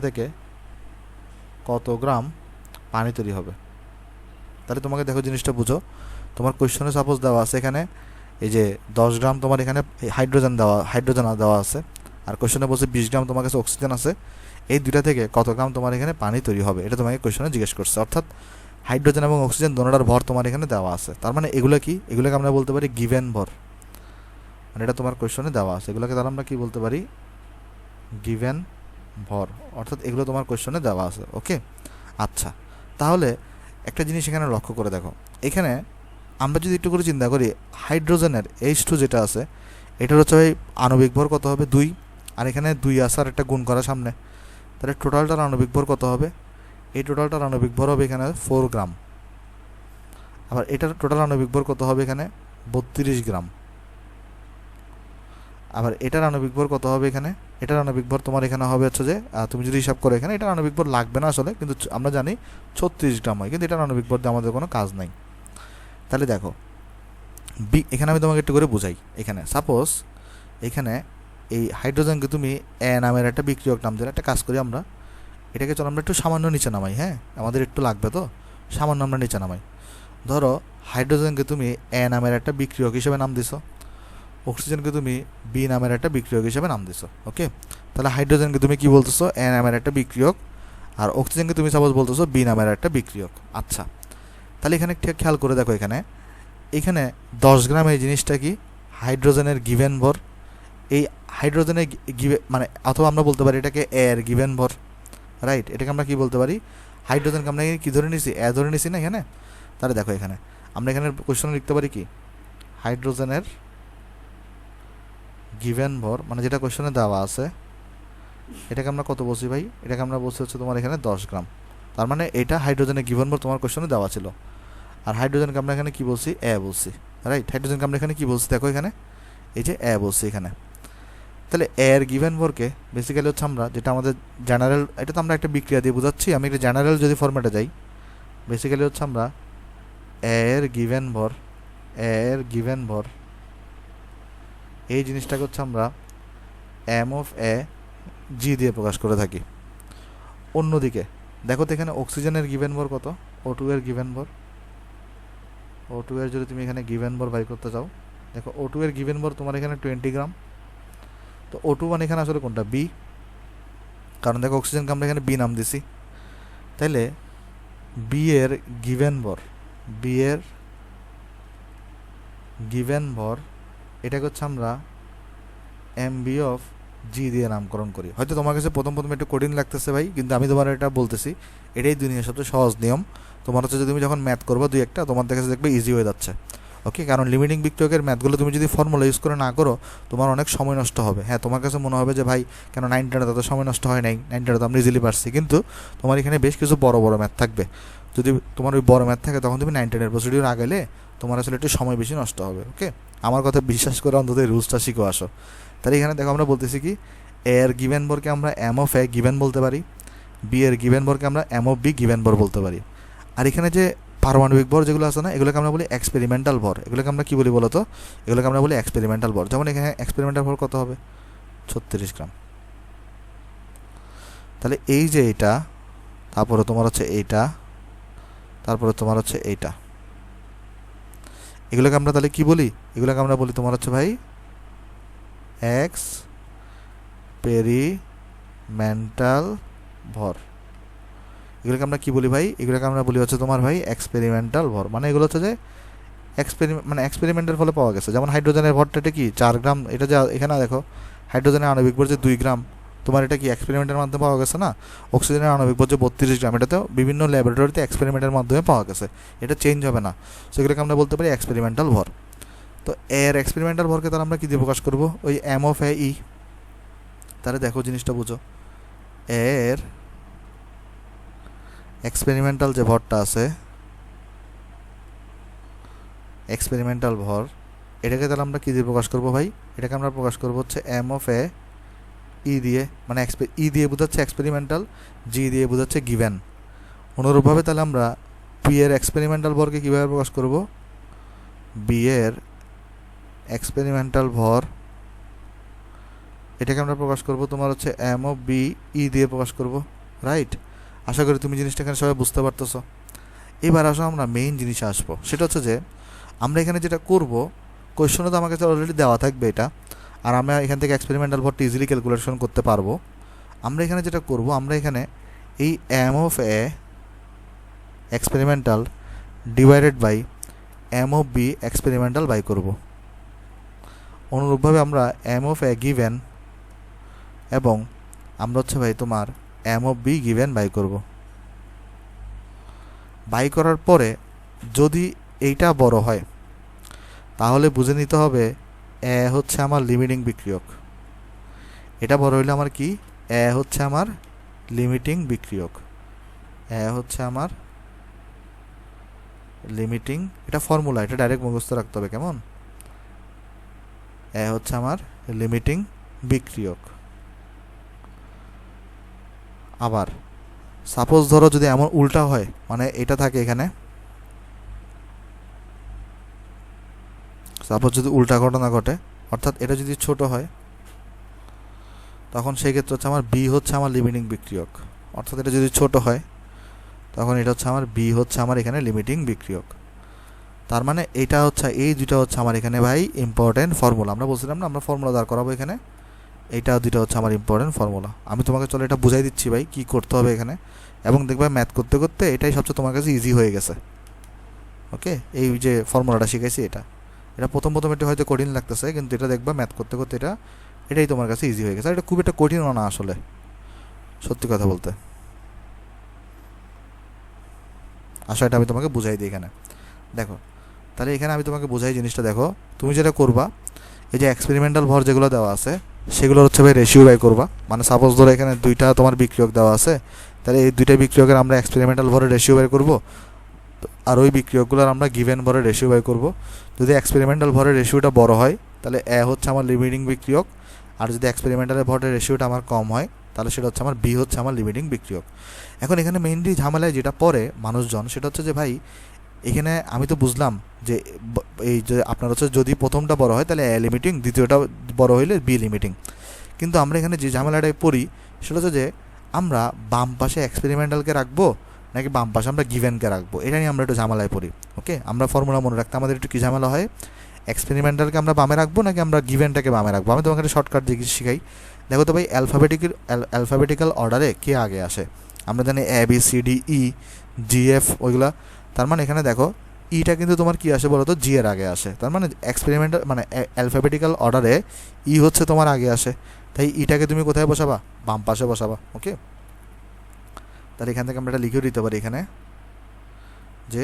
Speaker 1: থেকে কত গ্রাম পানি তৈরি হবে। তাহলে তোমাকে দেখো জিনিসটা বুঝো, তোমার কোয়েশ্চনে সাপোজ দেওয়া আছে এখানে এই যে 10 গ্রাম তোমার এখানে হাইড্রোজেন দেওয়া আছে, আর কোয়েশ্চনে বলছে 20 গ্রাম তোমার কাছে অক্সিজেন আছে, এই দুইটা থেকে কত গ্রাম তোমার এখানে পানি তৈরি হবে, এটা তোমাকে কোয়েশ্চনে জিজ্ঞেস করছে। অর্থাৎ হাইড্রোজেন এবং অক্সিজেন দোনোটার ভর তোমার এখানে দেওয়া আছে, তার মানে এগুলো কি, এগুলোকে আমরা বলতে পারি গিভেন ভর, মানে এটা তোমার কোয়েশ্চনে দেওয়া আছে, এগুলোকে তাহলে আমরা কি বলতে পারি, গিভেন ভর, অর্থাৎ এগুলো তোমার কোয়েশ্চনে দেওয়া আছে। ওকে, আচ্ছা তাহলে একটা জিনিস এখানে লক্ষ্য করে দেখো, এখানে আমরা যদি একটু করে চিন্তা করি হাইড্রোজেনের H2 যেটা আছে এটার হচ্ছে ভাই আণবিক ভর কত হবে 2, আর এখানে 2 আছে আর একটা গুণ করা সামনে, তাহলে টোটালটার আণবিক ভর কত হবে, এই টোটালটার আণবিক ভর হবে এখানে 4 গ্রাম, আবার এটার টোটাল আণবিক ভর কত হবে এখানে 32 গ্রাম, আবার এটার আণবিক ভর কত হবে এখানে, এটার আণবিক ভর তোমার এখানে হবে হচ্ছে যে তুমি যদি হিসাব করো এখানে এটার আণবিক ভর লাগবে না আসলে, কিন্তু আমরা জানি 36 গ্রাম হয়, কিন্তু এটার আণবিক ভর দিয়ে আমাদের কোনো কাজ নাই। তাহলে দেখো এখানে আমি তোমাকে একটু করে বুঝাই, এখানে সাপোজ এখানে এই হাইড্রোজেনকে তুমি এ নামের একটা বিক্রিয়ক নাম দিলে, একটা কাজ করি আমরা এটাকে চলো আমরা একটু সামান্য নিচে নামাই। হ্যাঁ, আমাদের একটু লাগবে তো সামান্য আমরা নিচে নামাই। ধরো হাইড্রোজেনকে তুমি এ নামের একটা বিক্রিয়ক হিসেবে নাম দিছো, অক্সিজেনকে তুমি বি নামের একটা বিক্রিয়ক হিসেবে নাম দিছো। ওকে, তাহলে হাইড্রোজেনকে তুমি কি বলতেছো এ নামের একটা বিক্রিয়ক, আর অক্সিজেনকে তুমি সাপোজ বলতেছো বি নামের একটা বিক্রিয়ক। আচ্ছা, তাহলে এখানে ঠিক খেয়াল করে দেখো এখানে 10 গ্রাম এই জিনিসটা কি হাইড্রোজেনের গিভেন ভর, এই হাইড্রোজেনের মানে অথবা আমরা বলতে পারি এটাকে এর গিভেন ভর, রাইট? এটাকে আমরা কি বলতে পারি, হাইড্রোজেনকে আমরা কি ধরে নিছি, এ ধরে নিছি না এখানে। তাহলে দেখো এখানে আমরা এখানে কোশ্চেন লিখতে পারি কি হাইড্রোজেনের গিভেন ভর, মানে যেটা কোশ্চেনে দেওয়া আছে এটাকে আমরা কত বলছি ভাই, এটাকে আমরা বলছি হচ্ছে তোমার এখানে 10 গ্রাম, তার মানে এটা হাইড্রোজেনের গিভেন ভর তোমার কোশ্চেনে দেওয়া ছিল, আর হাইড্রোজেনকে আমরা এখানে কি বলছি এ বলছি, রাইট? হাইড্রোজেনকে আমরা এখানে কি বলছি দেখো এখানে এই যে এ বলছি এখানে। তাহলে এর গিভেন ভরকে বেসিক্যালি হচ্ছে আমরা যেটা আমাদের জেনারেল, এটা তো আমরা একটা বিক্রিয়া দিয়ে বোঝাচ্ছি, আমি একটা জেনারেল যদি ফরম্যাটে যাই বেসিক্যালি হচ্ছে আমরা এর গিভেন ভর এই জিনিসটাকে হচ্ছে আমরা এম অফ এ জি দিয়ে প্রকাশ করে থাকি। অন্যদিকে দেখো তো এখানে অক্সিজেনের গিভেন ভর কত, O2 এর গিভেন ভর, O2 এর যদি তুমি এখানে গিভেন ভর বাই করতে চাও, দেখো O2 এর গিভেন ভর তোমার এখানে 20 গ্রাম, তো O2 মানে এখানে আসলে কোনটা বি, কারণ দেখো অক্সিজেনকে আমরা এখানে বি নাম দিছি, তাইলে বি এর গিভেন ভর এটাকে হচ্ছে আমরা এমবি অফ জি দিয়ে নামকরণ করি। হয়তো তোমার কাছে প্রথম একটু কঠিন লাগতেছে ভাই, কিন্তু আমি তোমার এটা বলতেছি এটাই দুনিয়ার সবচেয়ে সহজ নিয়ম। তোমার হচ্ছে যদি তুমি যখন ম্যাথ করবো দুই একটা তোমার কাছে দেখবে ইজি হয়ে যাচ্ছে। ওকে, কারণ লিমিটিং বিক্রিয়কের ম্যাথগুলো তুমি যদি ফর্মুলা ইউজ করে না করো তোমার অনেক সময় নষ্ট হবে। হ্যাঁ, তোমার কাছে মনে হবে যে ভাই কেন 9টা তো সময় নষ্ট হয় নাই, 9টা তো আমরা ইজিলি পারছি, কিন্তু তোমার এখানে বেশ কিছু বড় বড় ম্যাথ থাকবে। যদি তোমার ওই বড় ম্যাথ থাকে তখন তুমি 9-10 প্রসিডিউর আগেলে তোমার আসলে একটু সময় বেশি নষ্ট হবে। ওকে, আমার কথা বিশ্বাস করে অন্তত এই রুলসটা শিখো আসো। তাহলে এখানে দেখো আমরা বলতেছি কি এর গিভেন ভরকে আমরা এম অফ এ গিভেন বলতে পারি, বি এর গিভেন ভরকে আমরা এম অফ বি গিভেন ভর বলতে পারি, আর এখানে যে পারমাণবিক ভর যেগুলো আছে না এগুলোকে আমরা বলি এক্সপেরিমেন্টাল ভর। এগুলোকে আমরা কি বলি বলো তো, এগুলোকে আমরা বলি এক্সপেরিমেন্টাল ভর। যেমন এখানে এক্সপেরিমেন্টাল ভর কত হবে 36 গ্রাম। তাহলে এই যে এইটা, তারপরে তোমার হচ্ছে এইটা, তারপরে তোমার হচ্ছে এইটা, এগুলোকে আমরা তাহলে কি বলি? এগুলোকে আমরা বলি তোমার হচ্ছে ভাই এক্সপেরিমেন্টাল ভর। এগুলোকে আমরা কি বলি ভাই? এগুলোকে আমরা বলি হচ্ছে তোমার ভাই এক্সপেরিমেন্টাল ভর। মানে এগুলো হচ্ছে যে এক্সপেরিমেন্টের ফলে পাওয়া গেছে। যেমন হাইড্রোজেনের ভরটা এটা কি 4 গ্রাম, এটা যে এখানে দেখো হাইড্রোজেনের আণবিক ভর যে 2 গ্রাম, তোমার এটা কি এক্সপেরিমেন্টের মাধ্যমে পাওয়া গেছে না? অক্সিজেনের আণবিক ভর যে 32 গ্রাম, এটা তো বিভিন্ন ল্যাবরেটরিতে এক্সপেরিমেন্টের মাধ্যমে পাওয়া গেছে, এটা চেঞ্জ হবে না। সেগুলোকে আমরা বলতে পারি এক্সপেরিমেন্টাল ভর। তো এর এক্সপেরিমেন্টাল ভরকে তাহলে আমরা কী দিয়ে প্রকাশ করব? ওই এম অফ এ ই। তাহলে দেখো জিনিসটা বুঝো, এর এক্সপেরিমেন্টাল যে ভরটা আছে, এক্সপেরিমেন্টাল ভর, এটাকে তাহলে আমরা কী দিয়ে প্রকাশ করব ভাই? এটাকে আমরা প্রকাশ করব হচ্ছে এম অফ এ ই দিয়ে, মানে ই দিয়ে বোঝাচ্ছে এক্সপেরিমেন্টাল, জি দিয়ে বোঝাচ্ছে গিভেন। অনুরূপভাবে তাহলে আমরা পি এর এক্সপেরিমেন্টাল ভরকে কীভাবে প্রকাশ করব? বি এর এক্সপেরিমেন্টাল ভর, এটাকে আমরা প্রকাশ করব তোমার হচ্ছে এম অফ বি ই দিয়ে প্রকাশ করব, রাইট? আশা করি তুমি জিনিসটা এখানে সবাই বুঝতে পারতেছো। এবার আসো আমরা মেইন জিনিসে আসবো, সেটা হচ্ছে যে আমরা এখানে যেটা করব, কোয়েশ্চনে তো আমার কাছে অলরেডি দেওয়া থাকবে এটা, আর আমরা এখান থেকে এক্সপেরিমেন্টাল ভরটি ইজিলি ক্যালকুলেশন করতে পারবো। আমরা এখানে যেটা করব, আমরা এখানে এই M of A experimental divided by M of B experimental by করব। অনুরূপভাবে আমরা এম অফ এ গিভেন এবং আমরা হচ্ছে ভাই তোমার M of B given by করব। বাই করার পরে যদি এইটা বড় হয় তাহলে বুঝে নিতে হবে এ হচ্ছে আমার লিমিটিং বিক্রিয়ক। এটা বড় হইলে আমার কি? এ হচ্ছে আমার লিমিটিং বিক্রিয়ক। এ হচ্ছে আমার লিমিটিং, এটা ফর্মুলা, এটা ডাইরেক্ট মুখস্থ রাখতে হবে, কেমন? এ হচ্ছে আমার লিমিটিং বিক্রিয়ক। আবার সাপোজ ধরো যদি এমন উল্টা হয়, মানে এটা থাকে এখানে, সাপোজ যদি উল্টা ঘটনা ঘটে, অর্থাৎ এটা যদি ছোট হয়, তখন সেই ক্ষেত্রে হচ্ছে আমার বি হচ্ছে আমার লিমিটিং বিক্রিয়ক। অর্থাৎ এটা যদি ছোট হয় তখন এটা হচ্ছে আমার বি হচ্ছে আমার এখানে লিমিটিং বিক্রিয়ক। তার মানে এটা হচ্ছে, এই দুইটা হচ্ছে আমার এখানে ভাই ইম্পর্টেন্ট ফর্মুলা। আমরা বলছিলাম না আমরা ফর্মুলা দাঁড় করাবো এখানে, এইটা দুইটা হচ্ছে আমার ইম্পর্টেন্ট ফর্মুলা। আমি তোমাকে চলো এটা বুঝাই দিচ্ছি ভাই কি করতে হবে এখানে, এবং দেখবে ম্যাথ করতে করতে এটাই সবচেয়ে তোমার কাছে ইজি হয়ে গেছে। ওকে, এই যে ফর্মুলাটা শিখাইছি এটা, এটা প্রথম প্রথম একটু হয়তো কঠিন লাগতেছে, কিন্তু এটা দেখবা ম্যাথ করতে করতে এটাই তোমার কাছে ইজি হয়ে গেছে। এটা খুব একটা কঠিনও না আসলে, সত্যি কথা বলতে। আসলে এটা আমি তোমাকে বুঝাই দিই এখানে, দেখো। তাহলে এখানে আমি তোমাকে বুঝাই জিনিসটা, দেখো তুমি যেটা করবা, এই যে এক্সপেরিমেন্টাল ভর যেগুলো দেওয়া আছে সেগুলো হচ্ছে ভাই রেশিও বাই করবা। মানে সাপোজ ধরো এখানে দুইটা তোমার বিক্রিয়ক দেওয়া আছে, তাহলে এই দুইটা বিক্রিয়কের আমরা এক্সপেরিমেন্টাল ভরের রেশিও বাই করব, আর ওই বিক্রিয়কগুলোর আমরা গিভেন ভরের রেশিও বাই করব। যদি এক্সপেরিমেন্টাল ভরের রেশিওটা বড় হয় তাহলে এ হচ্ছে আমার লিমিটিং বিক্রিয়ক, আর যদি এক্সপেরিমেন্টালের ভরের রেশিওটা আমার কম হয় তাহলে সেটা হচ্ছে আমার বি হচ্ছে আমার লিমিটিং বিক্রিয়ক। এখন এখানে মেইনলি ঝামেলায় যেটা পড়ে মানুষজন, সেটা হচ্ছে যে ভাই এখানে আমি তো বুঝলাম যে এই যে আপনার হচ্ছে যদি প্রথমটা বড় হয় তাহলে এ লিমিটিং, দ্বিতীয়টা বড় হইলে বি লিমিটিং। কিন্তু আমরা এখানে যে ঝামেলাটায় পড়ি সেটা হচ্ছে যে আমরা বাম পাশে এক্সপেরিমেন্টালকে রাখবো নাকি বাম পাশে আমরা গিভেনকে রাখবো, এটা নিয়ে আমরা একটু ঝামেলায় পড়ি। ওকে, আমরা ফর্মুলা মনে রাখতে আমাদের একটু কী ঝামেলা হয়, এক্সপেরিমেন্টালকে আমরা বামে রাখবো নাকি আমরা গিভেনটাকে বামে রাখবো। আমি তোমাকে একটা শর্টকাট দিয়ে শিখাই, দেখো তো ভাই অ্যালফাবেটিক্যাল অর্ডারে কে আগে আসে? আমরা জানি A B C D E G F ওইগুলা। তার মানে এখানে দেখো ইটা কিন্তু তোমার কি আসে বলো তো, জি এর আগে আসে। তার মানে এক্সপেরিমেন্টাল মানে অ্যালফাবেটিক্যাল অর্ডারে ই হচ্ছে তোমার আগে আসে, তাই ইটাকে তুমি কোথায় বসাবা? বাম পাশে বসাবা। ওকে, তাহলে এখান থেকে আমরা এটা লিখেও দিতে পারি এখানে যে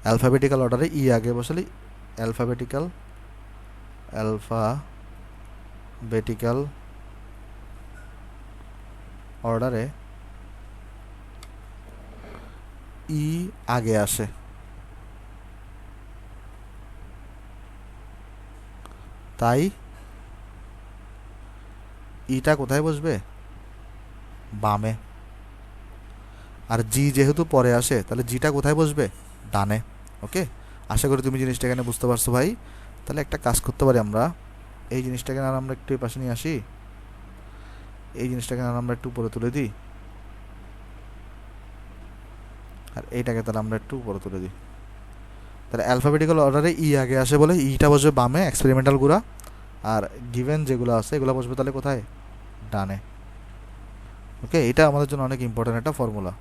Speaker 1: অ্যালফাবেটিক্যাল অর্ডারে ই আগে বসালে অ্যালফাবেটিক্যাল অর্ডারে ই আগে আসে, তাই ইটা কোথায় বসবে? বামে। আর জি যেহেতু পরে আসে তাহলে জিটা কোথায় বসবে? ডানে। ওকে, আশা করি তুমি জিনিসটা এখানে বুঝতে পারছো ভাই। তাহলে একটা কাজ করতে পারি আমরা, এই জিনিসটাকে আর আমরা একটু এই পাশে নিয়ে আসি, এই জিনিসটাকে আর আমরা একটু উপরে তুলে দিই, আর এইটাকে তাহলে আমরা একটু উপরে তুলে দিই। তাহলে অ্যালফাবেটিক্যাল অর্ডারে ই আগে আসে বলে ইটা বসবে বামে এক্সপেরিমেন্টাল গুঁড়া, আর গিভেন যেগুলো আছে এগুলো বসবে তাহলে কোথায়, ডানে। ওকে, এটা আমাদের জন্য অনেক ইম্পর্টেন্ট একটা ফর্মুলা।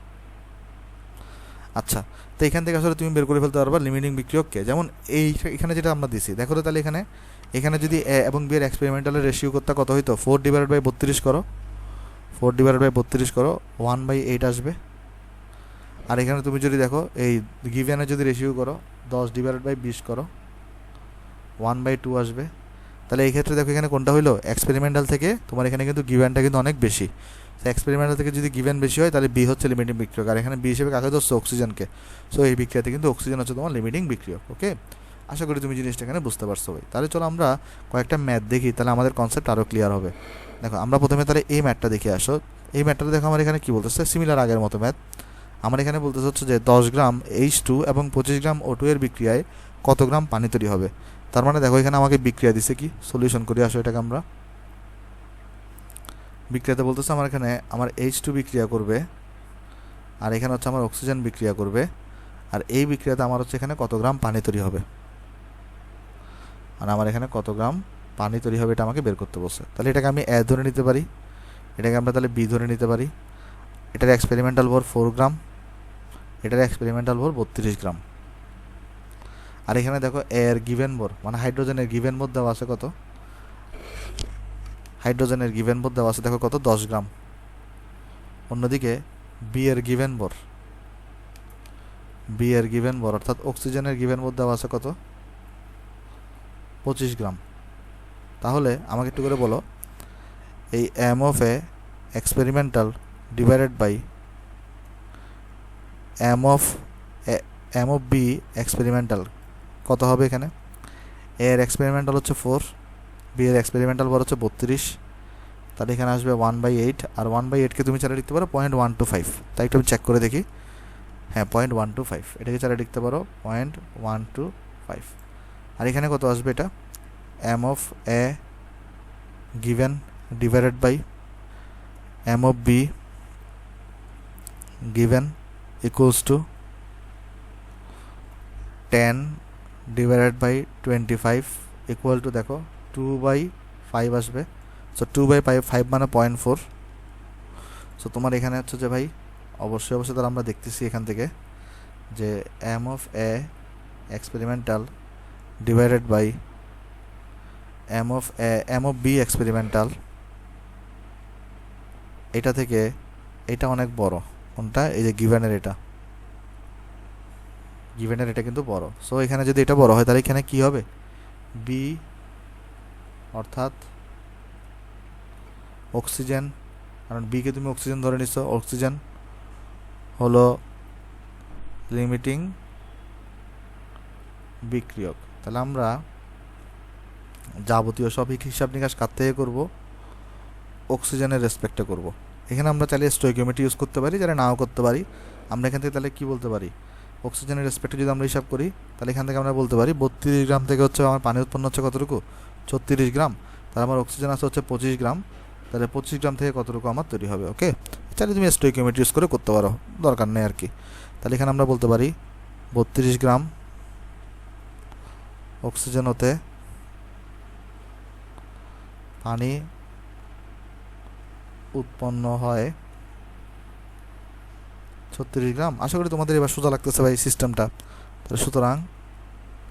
Speaker 1: আচ্ছা, তো এখান থেকে আসলে তুমি বের করে ফেলতে পারবা লিমিটিং বিক্রিয়ককে। যেমন এখানে যেটা আমরা দিছি দেখো তো, তাহলে এখানে যদি এ এবং বি এর এক্সপেরিমেন্টালের রেশিও করতে কত হইতো, 4/32 করো, 4/32 করো, 1/8 আসবে। আর এখানে তুমি যদি দেখো এই গিভেনের যদি রেশিও করো 10/20 করো, 1/2 আসবে। তাহলে এই ক্ষেত্রে দেখো এখানে কোনটা হইলো, এক্সপেরিমেন্টাল থেকে তোমার এখানে কিন্তু গিভেনটা কিন্তু অনেক বেশি। এক্সপেরিমেন্টাল থেকে যদি গিভেন বেশি হয় তাহলে বি হচ্ছে লিমিটিং বিক্রিয়ক, আর এখানে বি হিসেবে কাকে ধরছে, অক্সিজেনকে। সো এই বিক্রিয়াতে কিন্তু অক্সিজেন হচ্ছে তোমার লিমিটিং বিক্রিয়ক। ওকে, আশা করি তুমি জিনিসটা এখানে বুঝতে পারছো ভাই। তাহলে চলো আমরা কয়েকটা ম্যাথ দেখি, তাহলে আমাদের কনসেপ্ট আরও ক্লিয়ার হবে। দেখো আমরা প্রথমে তাহলে এই ম্যাথটা দেখে আসো। এই ম্যাথটা দেখো আমার এখানে কী বলতেছে, সিমিলার আগের মতো ম্যাথ। আমার এখানে বলতেছে হচ্ছে যে 10 গ্রাম H2 এবং 25 গ্রাম O2 এর বিক্রিয়ায় কত গ্রাম পানি তৈরি হবে। তার মানে দেখো এখানে আমাকে বিক্রিয়া দিছে, কি সলিউশন করি আসো এটাকে আমরা। বিক্রিয়াতে বলতেছে আমার এখানে আমার H2 বিক্রিয়া করবে, আর এখানে হচ্ছে আমার অক্সিজেন বিক্রিয়া করবে, আর এই বিক্রিয়াতে আমার হচ্ছে এখানে কত গ্রাম পানি তৈরি হবে, আর আমার এখানে কত গ্রাম পানি তৈরি হবে এটা আমাকে বের করতে বলছে। তাহলে এটাকে আমি এ ধরে নিতে পারি, এটাকে আমরা তাহলে বি ধরে নিতে পারি। এটার এক্সপেরিমেন্টাল ভর 4 গ্রাম, এটার এক্সপেরিমেন্টাল ভর 32 গ্রাম। আর এখানে দেখো এর গিভেন ভর মানে হাইড্রোজেনের গিভেন ভর দেওয়া আছে কত, হাইড্রোজেনের গিভেন ভর দেওয়া আছে দেখো কত, 10 গ্রাম। অন্যদিকে বি এর গিভেন ভর, বি এর গিভেন ভর অর্থাৎ অক্সিজেনের গিভেন ভর দেওয়া আছে কত, 25 গ্রাম। তাহলে আমাকে একটু করে বলো, এই M of A experimental divided by M of B experimental কত হবে এখানে। এর এক্সপেরিমেন্টাল হচ্ছে 4, বি এর এক্সপেরিমেন্টাল ভর হচ্ছে 32, তাহলে এখানে আসবে 1/8, আর 1/8কে তুমি চালিয়ে লিখতে পারো 0.125। তাই একটু আমি চেক করে দেখি, হ্যাঁ 0.125, এটাকে চালিয়ে লিখতে পারো 0.125। আর এখানে কত আসবে, এটা M of A given divided by M of B given equals to 10/25 equal to দেখো 2/5 আসবে। সো 2/5 মানে 0.4। সো তোমার এখানে হচ্ছে যে ভাই অবশ্যই তাহলে আমরা দেখতেছি এখান থেকে যে M of A experimental divided by M of B experimental, এটা থেকে এটা অনেক বড়, কোনটা, এই যে গিভেনের এটা কিন্তু বড়। সো এখানে যদি এটা বড় হয় তাহলে এখানে কি হবে, বি অর্থাৎ অক্সিজেন, কারণ বিকে তুমি অক্সিজেন ধরে নিচ্ছ, অক্সিজেন হলো লিমিটিং বিক্রিয়ক। তাহলে আমরা যাবতীয় সব হিসাব নিকাশ কার থেকে করবো, অক্সিজেনের রেসপেক্টে করব। এখানে আমরা চাইলে স্টোইকিওমেট্রি ইউজ করতে পারি, যারা নাও করতে পারি। আমরা এখান থেকে তাহলে কি বলতে পারি, অক্সিজেনের রেসপেক্টে যদি আমরা হিসাব করি তাহলে এখান থেকে আমরা বলতে পারি 32 গ্রাম থেকে হচ্ছে আমার পানি উৎপন্ন হচ্ছে কতটুকু, 36 গ্রাম। তাহলে আমার অক্সিজেন আছে হচ্ছে 25 গ্রাম, তাহলে 25 গ্রাম থেকে কতটুকু আমার তৈরি হবে। ওকে, চাইলে তুমি স্টোইকিওমেট্রি ইউজ করে করতে পারো, দরকার নেই আর কি। তাহলে এখানে আমরা বলতে পারি 32 গ্রাম অক্সিজেন হতে পানি উৎপন্ন হয় 36 গ্রাম। আশা করি তোমাদের এবার সোজা লাগতেছে ভাই সিস্টেমটা। তাহলে সুতরাং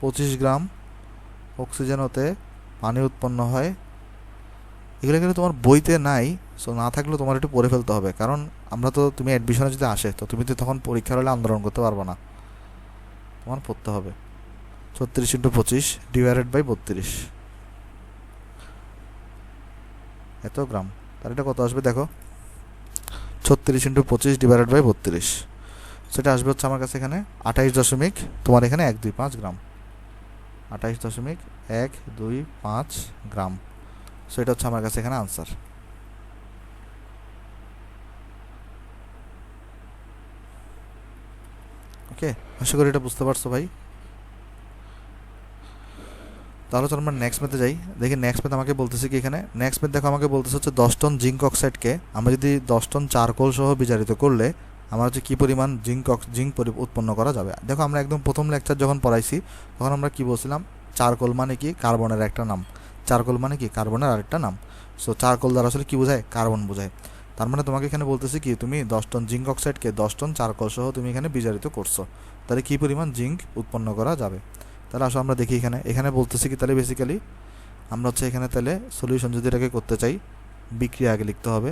Speaker 1: 25 গ্রাম অক্সিজেন হতে পানি উৎপন্ন হয়, এগুলো কিন্তু তোমার বইতে নাই। সো না থাকলেও তোমার একটু পড়ে ফেলতে হবে, কারণ আমরা তো তুমি অ্যাডমিশনে যদি আসে তো তুমি তো তখন পরীক্ষার হলে আন্দোলন করতে পারবে না, তোমার পড়তে হবে। 36 × 25 ডিভাইডেড বাই 32 এত গ্রাম। তাহলে এটা কত আসবে দেখো, 36 × 25 ডিভাইডেড বাই 32, সেটা আসবে হচ্ছে আমার কাছে এখানে 28 তোমার এখানে 125 গ্রাম, 28.125 গ্রাম। সো এটা হচ্ছে আমার কাছে এখানে আনসার। ওকে, আশা করি এটা বুঝতে পারছো ভাই। তাহলে চলো আমরা নেক্সট ম্যাথে যাই। দেখি নেক্সট ম্যাথ আমাকে বলতেছে কি, এখানে নেক্সট ম্যাথ দেখো আমাকে বলতেছে হচ্ছে 10 টন জিঙ্ক অক্সাইডকে আমরা যদি 10 টন চারকোল সহ বিজারিত করলে আমার হচ্ছে কী পরিমাণ জিঙ্ক উৎপন্ন করা যাবে। দেখো আমরা একদম প্রথম লেকচার যখন পড়াইছি তখন আমরা কি বলছিলাম, চারকোল মানে কি, কার্বনের একটা নাম। চারকোল মানে কি, কার্বনের আরেকটা নাম। সো চারকোল দ্বারা আসলে কি বোঝায়, কার্বন বোঝায়। তার মানে তোমাকে এখানে বলতেছি কি, তুমি 10 টন জিঙ্ক অক্সাইডকে 10 টন চারকোল সহ তুমি এখানে বিজারিত করছো, তাহলে কী পরিমাণ জিঙ্ক উৎপন্ন করা যাবে। তাহলে আসো আমরা দেখি এখানে বলতেছি কি, তাহলে বেসিক্যালি আমরা হচ্ছে এখানে তাহলে সলিউশন যদি এটাকে করতে চাই, বিক্রিয়া আগে লিখতে হবে।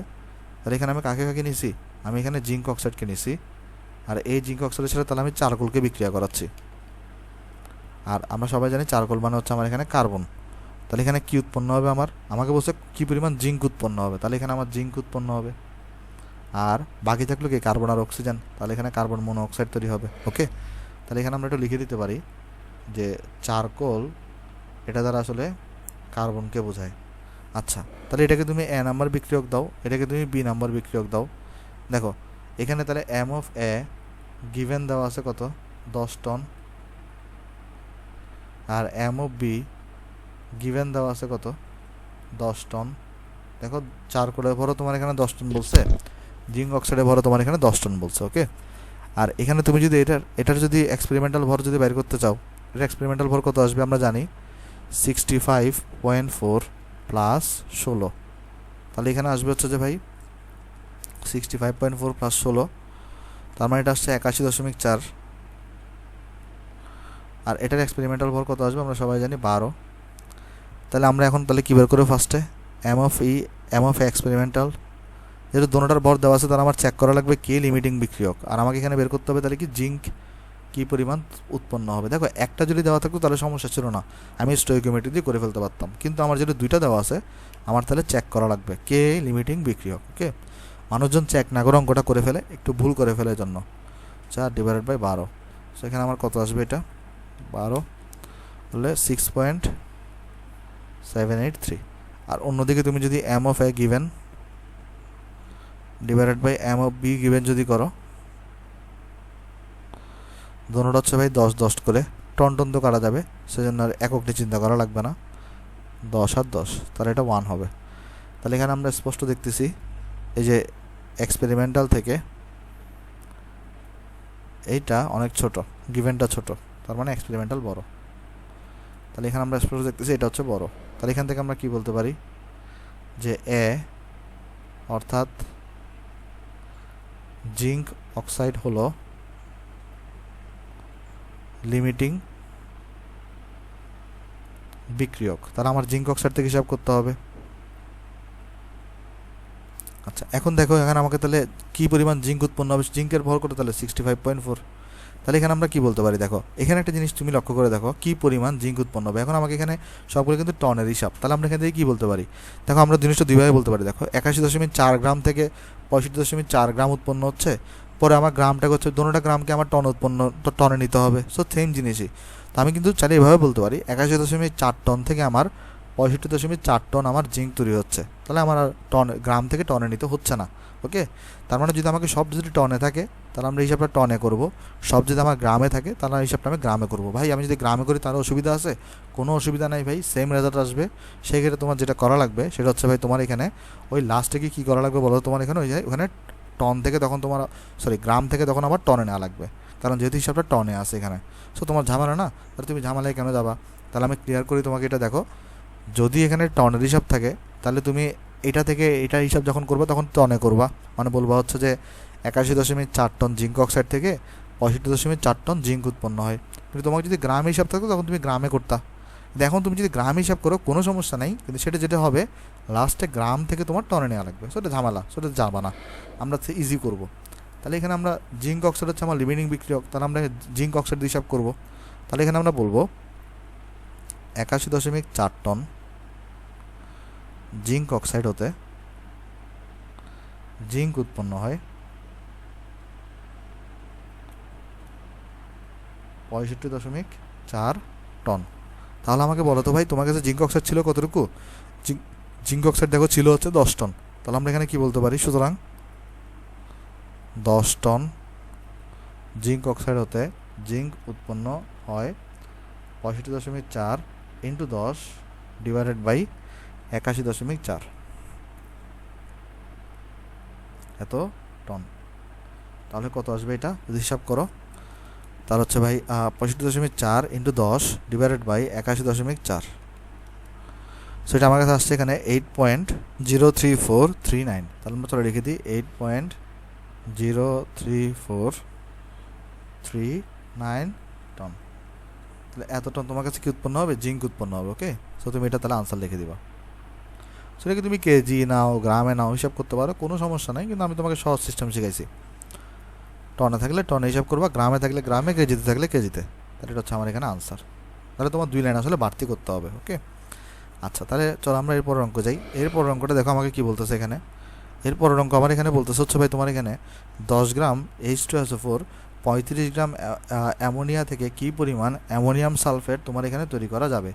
Speaker 1: তাহলে এখানে আমি কাকে কাকে নিছি, আমি এখানে জিঙ্ক অক্সাইডকে নিছি, আর এই জিঙ্ক অক্সাইডের সাথে তাহলে আমি চারকোলকে বিক্রিয়া করাচ্ছি। আর আমরা সবাই জানি চারকোল মানে হচ্ছে আমার এখানে কার্বন। তাহলে এখানে কী উৎপন্ন হবে, আমাকে বলছে কী পরিমাণ জিঙ্ক উৎপন্ন হবে, তাহলে এখানে আমার জিঙ্ক উৎপন্ন হবে। আর বাকি থাকলো কি, কার্বন আর অক্সিজেন, তাহলে এখানে কার্বন মনোঅক্সাইড তৈরি হবে। ওকে, তাহলে এখানে আমরা একটু লিখে দিতে পারি যে চারকোল এটা দ্বারা আসলে কার্বনকে বোঝায়। আচ্ছা, তাহলে এটাকে তুমি এ নাম্বার বিক্রিয়ক দাও, এটাকে তুমি বি নাম্বার বিক্রিয়ক দাও। দেখো এখানে তাহলে এম অফ এ গিভেন দেওয়া আছে কত, 10 টন, আর এম অফ বি গিভেন দেওয়া আছে কত, 10 টন। দেখো চারকোলের ভরও তোমার এখানে 10 টন বলছে, জিঙ্ক অক্সাইডের ভরও তোমার এখানে 10 টন বলছে। ওকে, আর এখানে তুমি যদি এটার যদি এক্সপেরিমেন্টাল ভর যদি বের করতে চাও, এটা এক্সপেরিমেন্টাল ভর কত আসবে আমরা জানি, 65.4 প্লাস 16। তাহলে এখানে আসবে হচ্ছে যে ভাই 65.4 প্লাস 16, তার মানে এটা আসছে 81.4। আর এটার এক্সপেরিমেন্টাল ভর কত আসবে আমরা সবাই জানি 12। তাহলে আমরা এখন তাহলে কী বের করবো, ফার্স্টে এম অফ এক্সপেরিমেন্টাল, যেহেতু দোনোটার ভর দেওয়া আছে তাহলে আমার চেক করা লাগবে কে লিমিটিং বিক্রিয়ক, আর আমাকে এখানে বের করতে হবে তাহলে কি জিঙ্ক কী পরিমাণ উৎপন্ন হবে। দেখো একটা যদি দেওয়া থাকতো তাহলে সমস্যা ছিল না, আমি স্টোইকিওমেট্রি দিয়ে করে ফেলতে পারতাম, কিন্তু আমার যেহেতু দুইটা দেওয়া আছে আমার তাহলে চেক করা লাগবে কে লিমিটিং বিক্রিয়ক। ওকে, মানুষজন চেক না করে অঙ্কটা করে ফেলে, একটু ভুল করে ফেলে জন্য। 4/12, সেখানে আমার কত আসবে, এটা 12 হলে 6.783। আর অন্যদিকে তুমি যদি M of A given divided by M of B given যদি করো, দোনোটা হচ্ছে ভাই 10 করে, টন তো কাটা যাবে, সেজন্য আর এককটি চিন্তা করা লাগবে না, 10 আর 10, তাহলে এটা 1 হবে। তাহলে এখানে আমরা স্পষ্ট দেখতেছি এই যে এক্সপেরিমেন্টাল থেকে এইটা অনেক ছোট, গিভেনটা ছোট, তার মানে এক্সপেরিমেন্টাল বড়। তাহলে এখানে আমরা স্পষ্ট দেখতেছি এটা হচ্ছে বড়। তাহলে এখান থেকে আমরা কি বলতে পারি যে এ অর্থাৎ জিঙ্ক অক্সাইড হলো লিমিটিং বিক্রিয়ক। তাহলে আমার জিঙ্ক অক্সাইড থেকে হিসাব করতে হবে। আচ্ছা, এখন দেখো এখানে আমাকে তাহলে কী পরিমাণ জিঙ্ক উৎপন্ন হবে, জিঙ্কের ভর কত, তাহলে 65.4। তাহলে এখানে আমরা কি বলতে পারি, দেখো এখানে একটা জিনিস তুমি লক্ষ্য করে দেখো কী পরিমাণ জিঙ্ক উৎপন্ন হবে। এখন আমাকে এখানে সবগুলো কিন্তু টনের হিসাব, তাহলে আমরা এখান থেকে কী বলতে পারি, দেখো আমরা জিনিসটা দুইভাবে বলতে পারি। দেখো 81.4 গ্রাম থেকে 65.4 গ্রাম উৎপন্ন হচ্ছে, পরে আমার গ্রামটাকে হচ্ছে দোনোটা গ্রামকে আমার টনে নিতে হবে। সো সেম জিনিসই, তো আমি কিন্তু চাইলে এভাবে বলতে পারি 81.4 টন থেকে আমার 65.4 টন আমার জিঙ্ক তৈরি হচ্ছে, তাহলে আমার আর গ্রাম থেকে টনে নিতে হচ্ছে না। ওকে, তার মানে যদি আমাকে সব যদি টনে থাকে তাহলে আমরা হিসাবটা টনে করব, সব যদি আমার গ্রামে থাকে তাহলে হিসাবটা আমি গ্রামে করব। ভাই আমি যদি গ্রামে করি তাহলে অসুবিধা আছে, কোনো অসুবিধা নাই ভাই, সেম রেজাল্ট আসবে। সেক্ষেত্রে তোমার যেটা করা লাগবে সেটা হচ্ছে ভাই তোমার এখানে ওই লাস্টে কী করা লাগবে বলো, তোমার এখানে ওখানে টন থেকে তখন তোমার গ্রাম থেকে তখন আবার টনে নেওয়া লাগবে, কারণ যেহেতু হিসাবটা টনে আছে এখানে। সো তোমার ঝামেলা না, তাহলে তুমি ঝামেলায় কেন যাবা। তাহলে আমি ক্লিয়ার করি তোমাকে, এটা দেখো যদি এখানে টনের হিসাব থাকে তাহলে তুমি এটা থেকে এটা হিসাব যখন করবা তখন টনে করবা, মানে বলবা হচ্ছে যে 81.4 টন জিঙ্ক অক্সাইড থেকে 65.4 টন জিঙ্ক উৎপন্ন হয়। কিন্তু তোমাকে যদি গ্রামে হিসাব থাকতো তখন তুমি গ্রামে করতা, কিন্তু এখন তুমি যদি গ্রামে হিসাব করো কোনো সমস্যা নেই, কিন্তু সেটা যেটা হবে লাস্টে গ্রাম থেকে তোমার টনে নেওয়া লাগবে, সেটা ঝামেলা, সেটা যাবা না, আমরা ইজি করব। তাহলে এখানে আমরা জিঙ্ক অক্সাইড হচ্ছে আমার লিমিটিং বিক্রিয়ক, তাহলে আমরা জিঙ্ক অক্সাইড হিসাব করব। তাহলে এখানে আমরা বলবো 81.4 টন জিঙ্ক অক্সাইড হতে জিঙ্ক উৎপন্ন হয় 65.4 টন। তাহলে আমাকে বলো তো ভাই তোমার কাছে জিঙ্ক অক্সাইড ছিল কতটুকু, জিঙ্ক অক্সাইড দেখো ছিল হচ্ছে 10 টন। তাহলে আমরা এখানে কি বলতে পারি, সুতরাং 10 টন জিঙ্ক অক্সাইড হতে জিঙ্ক উৎপন্ন হয় 65.4 ইন্টু 10 ডিভাইডেড বাই 81.4, এত টন। তাহলে কত আসবে এটা যদি হিসাব করো, তাহলে হচ্ছে ভাই 65.4 ইন্টু 10 ডিভাইডেড বাই 81.4। সো এটা আমার কাছে আসছে এখানে 8.03439। তাহলে আমরা চলে লিখে দিই 8.03439 টন। তাহলে এত টন তোমার কাছে কি উৎপন্ন হবে? জিঙ্ক উৎপন্ন হবে। ওকে, সো তুমি এটা তাহলে আনসার লিখে দিবা। সেটাকে তুমি কেজি নাও, গ্রামে নাও, হিসাব করতে পারো, কোনো সমস্যা নাই, কিন্তু আমি তোমাকে সহজ সিস্টেম শিখাইছি। টনে থাকলে টনে হিসাব করবা, গ্রামে থাকলে গ্রামে, কেজিতে থাকলে কেজিতে। তাহলে এটা হচ্ছে আমার এখানে আনসার। তাহলে তোমার 2 লাইন আসলে বাড়তি করতে হবে। ওকে, আচ্ছা, তাহলে চলো আমরা এরপর অঙ্ক যাই। এরপর অঙ্কটা দেখো আমাকে কি বলতেছে এখানে। এরপর অঙ্ক আমার এখানে বলতেছে হচ্ছে ভাই তোমার এখানে 10 গ্রাম H2SO4 35 গ্রাম অ্যামোনিয়া থেকে কি পরিমাণ অ্যামোনিয়াম সালফেট তোমার এখানে তৈরি করা যাবে,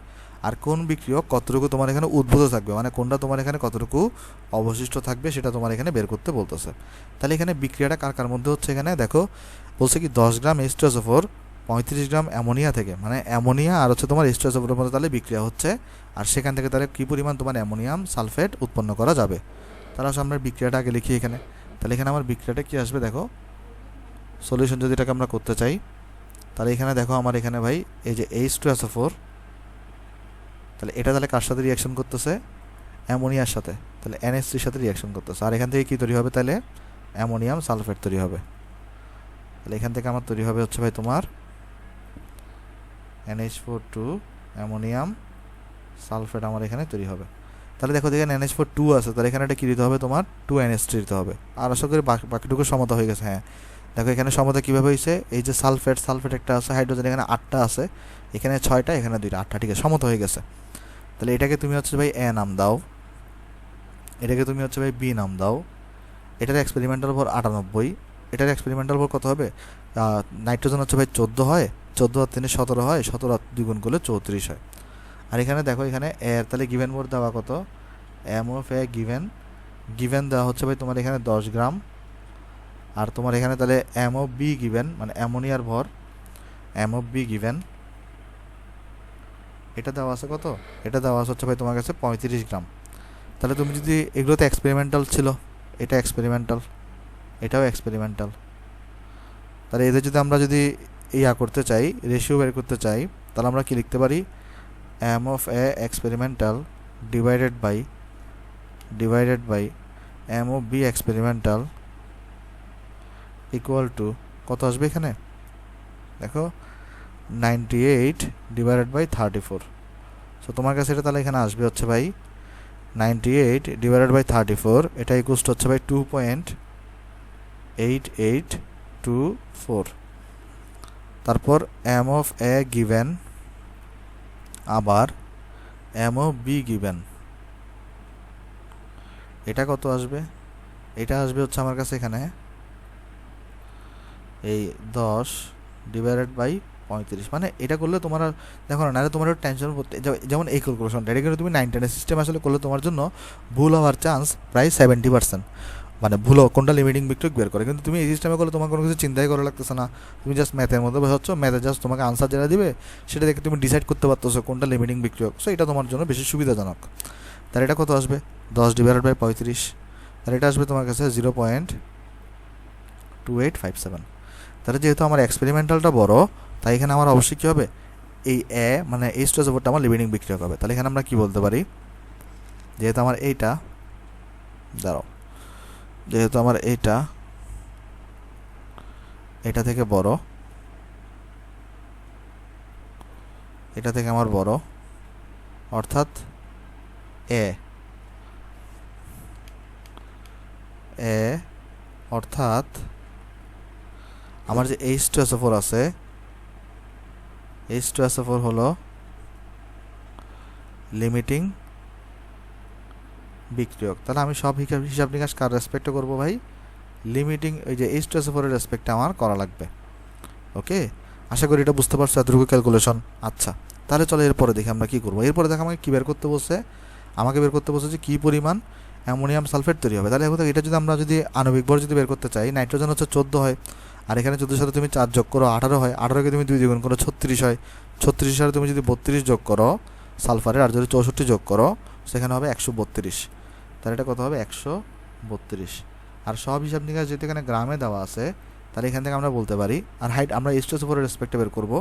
Speaker 1: আর কোন বিক্রিয়ক কতটুকু তোমার এখানে উদ্ভূত থাকবে, মানে কোনটা তোমার এখানে কতটুকু অবশিষ্ট থাকবে সেটা তোমার এখানে বের করতে বলতেছে। তাহলে এখানে বিক্রিয়াটা কার কার মধ্যে হচ্ছে, এখানে দেখো বলছে কি 10 গ্রাম H2SO4 35 গ্রাম অ্যামোনিয়া থেকে, মানে অ্যামোনিয়া আর হচ্ছে তোমার H2SO4 এর মধ্যে তাহলে বিক্রিয়া হচ্ছে, আর সেখান থেকে তাহলে কী পরিমাণ তোমার অ্যামোনিয়াম সালফেট উৎপন্ন করা যাবে। তাহলে আসলে আমরা বিক্রিয়াটা আগে লিখি এখানে। তাহলে এখানে আমার বিক্রিয়াটা কী আসবে দেখো, সলিউশন যদি এটাকে আমরা করতে চাই, তাহলে এখানে দেখো আমার এখানে ভাই এই যে H2SO4, তাহলে এটা তাহলে কার সাথে রিয়াকশন করতেছে? অ্যামোনিয়ার সাথে। তাহলে NH3 সাথে রিয়াকশন করতেছে, আর এখান থেকে কী তৈরি হবে? তাহলে অ্যামোনিয়াম সালফেট তৈরি হবে। তাহলে এখান থেকে আমার তৈরি হবে হচ্ছে ভাই তোমার NH4 অ্যামোনিয়াম সালফেট আমার এখানে তৈরি হবে। তাহলে দেখো এখানে NH4 আছে, তাহলে এখানে এটা কী দিতে হবে? তোমার 2NH3 দিতে হবে। আর আশা করি বাকিটুকু সমতা হয়ে গেছে। হ্যাঁ, দেখো এখানে সমতা কীভাবে হয়েছে, এই যে সালফেট একটা আছে, হাইড্রোজেন এখানে 8টা আছে, এখানে 6টা, এখানে 2টা, 8টা, ঠিক আছে, সমতা হয়ে গেছে। তাহলে এটাকে তুমি হচ্ছে ভাই A নাম দাও, এটাকে তুমি হচ্ছে ভাই B নাম দাও। এটার এক্সপেরিমেন্টাল ভর 98, এটার এক্সপেরিমেন্টাল ভর কত হবে? নাইট্রোজেন হচ্ছে ভাই 14 হয়, 14 আর 3 17 হয়, 17 আর 2 গুণ করলে 34 হয়। আর এখানে দেখো এখানে এর তাহলে গিভেন ভর দেওয়া কত? এম অফ এ গিভেন দেওয়া হচ্ছে ভাই তোমার এখানে 10 গ্রাম, আর তোমার এখানে তাহলে এম অফ বি গিভেন, মানে অ্যামোনিয়ার ভর এম অফ বি গিভেন, এটা দেওয়া আছে কত? এটা দেওয়া আছে হচ্ছে ভাই তোমার কাছে 35 গ্রাম। তাহলে তুমি যদি এগুলোতে এক্সপেরিমেন্টাল ছিল, এটা এক্সপেরিমেন্টাল, এটাও এক্সপেরিমেন্টাল, তাহলে এদের যদি আমরা যদি করতে চাই, রেশিও বের করতে চাই, তাহলে আমরা কি লিখতে পারি? M of A experimental divided by M of B experimental equal to কত আসবে এখানে দেখো 98 ডিভাইডেড বাই 34। সো তোমার কাছে এটা তাহলে এখানে আসবে হচ্ছে ভাই 98 ডিভাইডেড বাই 34, এটা ইকুয়ালস টু হচ্ছে ভাই 2.8824। তারপর এম অফ এ গিভেন আবার এম অফ বি গিভেন, এটা কত আসবে? এটা আসবে হচ্ছে আমার কাছে এখানে এই 10 ডিভাইডেড বাই 35। মানে এটা করলে তোমার দেখো না, নাহলে তোমার টেনশন করতে, যেমন এই ক্যালকুলেশনটা, এটা কিন্তু তুমি 9-10 সিস্টেম আসলে করলে তোমার জন্য ভুল হওয়ার চান্স প্রায় 70%, মানে ভুল কোনটা লিমিটিং বিক্রিয়ক বের করে। কিন্তু তুমি এই সিস্টেমে করলে তোমার কোনো কিছু চিন্তাই করা লাগতেছে না, তুমি জাস্ট ম্যাথের মধ্যে বসাচ্ছ, ম্যাথে জাস্ট তোমাকে আনসার যেটা দিবে সেটা দেখে তুমি ডিসাইড করতে পারতেছো কোনটা লিমিটিং বিক্রিয়ক। সো এটা তোমার জন্য বেশি সুবিধাজনক। তাহলে এটা কত আসবে? 10 ডিভাইডেড বাই 35, তাহলে এটা আসবে তোমার কাছে 0.2857। তাহলে যেহেতু আমার এক্সপেরিমেন্টালটা বড়, তাই এখানে আমার অবশ্যই কী হবে? এই মানে H2SO4টা আমার লিমিটিং বিক্রিয়ক হবে। তাহলে এখানে আমরা কি বলতে পারি? যেহেতু আমার এইটা এটা থেকে বড়, এটা থেকে আমার বড়, অর্থাৎ অর্থাৎ আমার যে H2SO4 আছে, H2SO4 হলো লিমিটিং বিক্রিয়ক। তাহলে আমি সব হিসাব নিকাশ কার রেসপেক্টে করবো ভাই? লিমিটিং, এই যে H2SO4 এর রেসপেক্টে আমার করা লাগবে। ওকে, আশা করি এটা বুঝতে পারছো এতটুকু ক্যালকুলেশন। আচ্ছা, তাহলে চলো এরপরে দেখি আমরা কী করবো। এরপরে দেখো আমাকে কী বের করতে বলছে? আমাকে বের করতে বলছে যে কী পরিমাণ অ্যামোনিয়াম সালফেট তৈরি হবে। তাহলে এটা যদি আমরা যদি আণবিক ভর যদি বের করতে চাই, নাইট্রোজেন হচ্ছে 14 হয়, আর এখানে 14 সাথে তুমি 4 যোগ করো 18 হয়, 18কে তুমি 2 দ্বিগুণ করো 36 হয়, 36 সাথে তুমি যদি 32 যোগ করো সালফারের, আর যদি 64 যোগ করো সেখানে হবে 132। তাহলে এটা কত হবে? 132। আর সব হিসাব নিকাশ যেহেতু এখানে গ্রামে দেওয়া আছে, তাহলে এখান থেকে আমরা বলতে পারি, আর হাইট আমরা H2SO4 এর রেসপেক্টে বের করবো,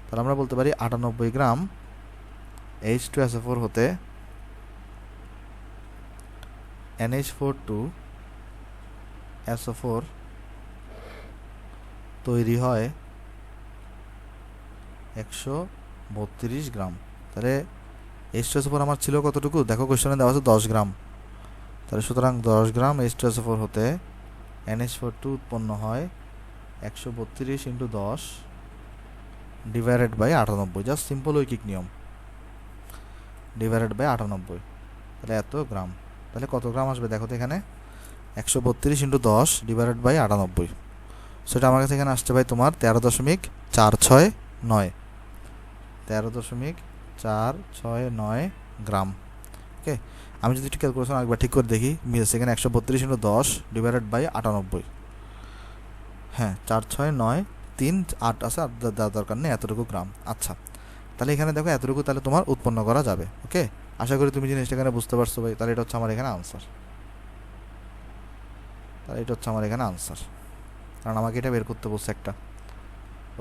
Speaker 1: তাহলে আমরা বলতে পারি 98 গ্রাম H2SO4 হতে NH4 তৈরি হয় 132 গ্রাম। তাহলে H2SO4 আমার ছিল কতটুকু, দেখো কোশ্চেনে দেওয়া আছে 10 গ্রাম। তাহলে সুতরাং 10 গ্রাম H2SO4 হতে NH4 উৎপন্ন হয় 132 into 10 divided by 98, just simple ঐকিক নিয়ম, ডিভাইডেড বাই 98, তাহলে এত গ্রাম। তাহলে কত গ্রাম আসবে দেখো তো এখানে, 132 ইন্টু 10 ডিভাইডেড বাই 98, সেটা আমার কাছে এখানে আসছে ভাই তোমার 13.469, 13.469 গ্রাম। ওকে, আমি যদি একটু ক্যালকুলেশন একবার ঠিক করে দেখি, সেখানে 132 ইন্টু 10 ডিভাইডেড বাই 98, হ্যাঁ 46938 আছে, আর দরকার নেই, এতটুকু গ্রাম। আচ্ছা, তাহলে এখানে দেখো এতটুকু তাহলে তোমার উৎপন্ন করা যাবে। ওকে, আশা করি তুমি জিনিসটা এখানে বুঝতে পারছো ভাই। তাহলে এটা হচ্ছে আমার এখানে আনসার, তাহলে এটা হচ্ছে আমার এখানে আনসার, কারণ আমাকে এটা বের করতে বলছে একটা।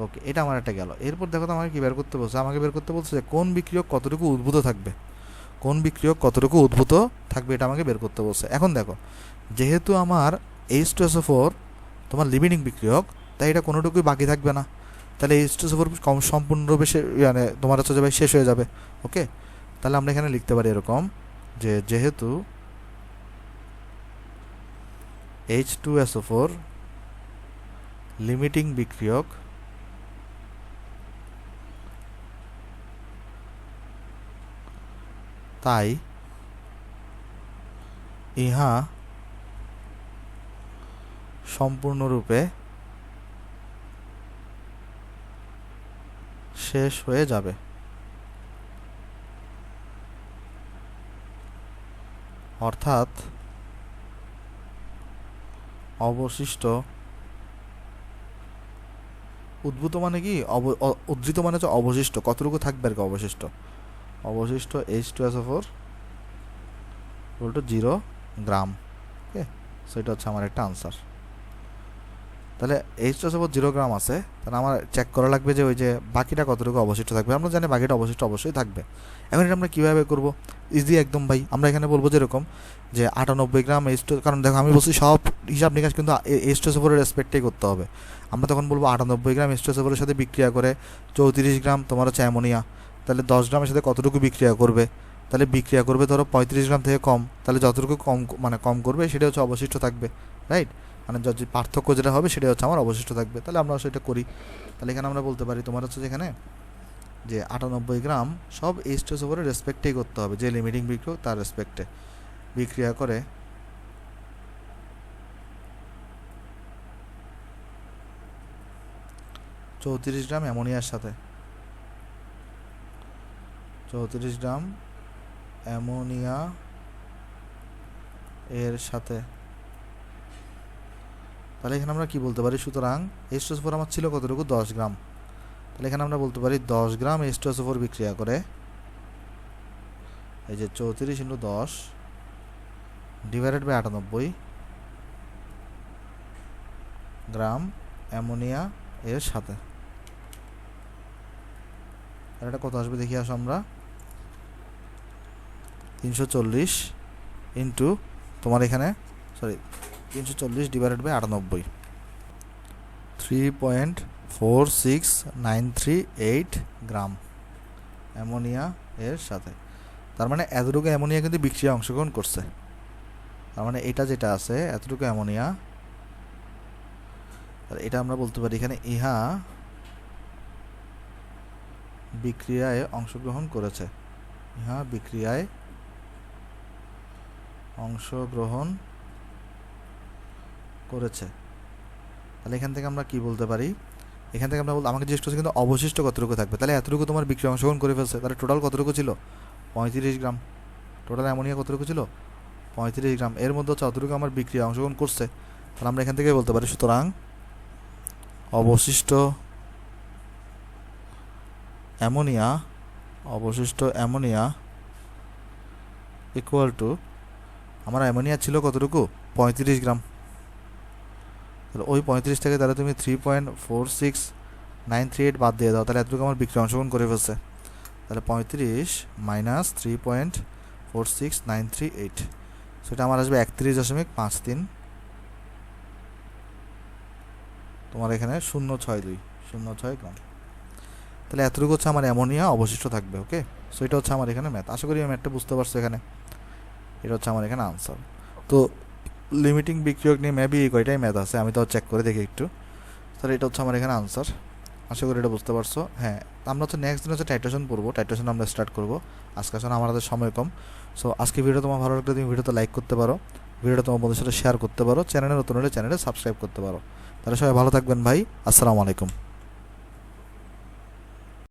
Speaker 1: ওকে, এটা আমার একটা গেল। এরপর দেখো তো আমাকে কি বের করতে বলছে, আমাকে বের করতে বলছে যে কোন বিক্রিয়ক কতটুকু উদ্ভূত থাকবে, কোন বিক্রিয়ক কতটুকু উদ্ভূত থাকবে, এটা আমাকে বের করতে বলছে। এখন দেখো, যেহেতু আমার H2SO4 তোমার লিমিটিং বিক্রিয়ক, তাই এটা কোনোটুকুই বাকি থাকবে না, তাহলে H2SO4 সম্পূর্ণরূপে মানে তোমার হচ্ছে যে ভাই শেষ হয়ে যাবে। ওকে, তাহলে আমরা এখানে লিখতে পারি এরকম যে যেহেতু H2SO4 লিমিটিং বিক্রিয়ক, তাই ইহা সম্পূর্ণরূপে শেষ হয়ে যাবে। অর্থাৎ অবশিষ্ট উদ্ভূত মানে কি, উদ্ধৃত মানে হচ্ছে অবশিষ্ট, কতটুকু থাকবে আর কি অবশিষ্ট, অবশিষ্ট H2SO4 0 গ্রাম। ওকে, সেটা হচ্ছে আমার একটা আনসার। তাহলে H2SO4 0 গ্রাম আছে, তাহলে আমার চেক করা লাগবে যে ওই যে বাকিটা কতটুকু অবশিষ্ট থাকবে। আমরা জানি বাকিটা অবশিষ্ট অবশ্যই থাকবে। এখন এটা আমরা কীভাবে করবো, ইজি একদম ভাই। আমরা এখানে বলবো যেরকম যে 98 গ্রাম H2, কারণ দেখো আমি বলছি সব হিসাব নিকাশ কিন্তু H2SO4 এর রেসপেক্টেই করতে হবে। আমরা তখন বলবো 98 গ্রাম H2SO4 এর সাথে বিক্রিয়া করে 34 গ্রাম তোমার হচ্ছে অ্যামোনিয়া, তাহলে 10 গ্রামের সাথে কতটুকু বিক্রিয়া করবে, তাহলে বিক্রিয়া করবে ধরো 35 গ্রাম থেকে কম, তাহলে যতটুকু কম মানে কম করবে সেটা হচ্ছে অবশিষ্ট থাকবে, রাইট। মানে যে পার্থক্য যেটা হবে সেটা হচ্ছে আমার অবশিষ্ট থাকবে। তাহলে আমরা সেটা করি। তাহলে এখানে আমরা বলতে পারি তোমার হচ্ছে যেখানে যে 98 গ্রাম সব H2SO4 এর রেসপেক্টেই করতে হবে, যে লিমিটিং বিক্রিয়ক তার রেসপেক্টে বিক্রিয়া করে 34 গ্রাম অ্যামোনিয়ার সাথে, 34 গ্রাম অ্যামোনিয়া এর সাথে। তাহলে এখানে আমরা কি বলতে পারি, সুতরাং H2SO4 আমার ছিল কতটুকু 10 গ্রাম, তাহলে এখানে আমরা বলতে পারি 10 গ্রাম H2SO4 বিক্রিয়া করে এই যে 34 into 10 divided by 98 gram ammonia এর সাথে। আর এটা কত আসবে দেখি আসো আমরা, 340 ইন্টু তোমার এখানে 340 ডিভাইডেড বাই 98, 3.46938 গ্রাম অ্যামোনিয়া এর সাথে। তার মানে এতটুকু অ্যামোনিয়া কিন্তু বিক্রিয়া অংশগ্রহণ করছে, তার মানে এটা যেটা আছে এতটুকু অ্যামোনিয়া, এটা আমরা বলতে পারি এখানে ইহা বিক্রিয়ায় অংশগ্রহণ করেছে, ইহা বিক্রিয়ায় অংশগ্রহণ করেছে। তাহলে এখান থেকে আমরা কি বলতে পারি, এখান থেকে আমরা আমাকে জিজ্ঞেস করছি কিন্তু অবশিষ্ট কতটুকু থাকবে, তাহলে এতটুকু তোমার বিক্রিয়া অংশগ্রহণ করে ফেলছে, তাহলে টোটাল কতটুকু ছিল 35 গ্রাম, টোটাল অ্যামোনিয়া কতটুকু ছিল 35 গ্রাম, এর মধ্যে হচ্ছে অতটুকু আমার বিক্রিয়া অংশগ্রহণ করছে। তাহলে আমরা এখান থেকে বলতে পারি সুতরাং অবশিষ্ট অ্যামোনিয়া ইকুয়াল টু, আমার অ্যামোনিয়া ছিল কতটুকু 35 গ্রাম, তাহলে ওই 35 থেকে তাহলে তুমি 3.46938 বাদ দিয়ে দাও, তাহলে এতটুকু আমার বিক্রি অংশগ্রহণ করে ফেলছে। তাহলে 35 মাইনাস 3.46938, সেটা আমার আসবে 31.53। তোমার এখানে 0.62 গ্রাম। তাহলে এতটুকু হচ্ছে আমার অ্যামোনিয়া অবশিষ্ট থাকবে। ওকে, সো এটা হচ্ছে আমার এখানে ম্যাথ। আশা করি আমি ম্যাথটা বুঝতে পারছো। এখানে এটা হচ্ছে আমার এখানে আনসার। তো লিমিটিং বিক্রিয়ক নিয়ে মেবি এই কয়টাই ম্যাথ আছে, আমি তো চেক করে দেখি একটু। তাহলে এটা হচ্ছে আমার এখানে আনসার। আশা করি এটা বুঝতে পারছো। হ্যাঁ, আমরা হচ্ছে নেক্সট দিন হচ্ছে টাইট্রেশন পড়বো, টাইট্রেশন আমরা স্টার্ট করবো। আজকে আসলে আমাদের সময় কম। সো আজকে ভিডিও তোমার ভালো লাগলে তুমি ভিডিওতে লাইক করতে পারো, ভিডিওটা তোমার বন্ধুদের সাথে শেয়ার করতে পারো, চ্যানেলে নতুন হলে চ্যানেলে সাবস্ক্রাইব করতে পারো। তাহলে সবাই ভালো থাকবেন ভাই। আসসালামু আলাইকুম।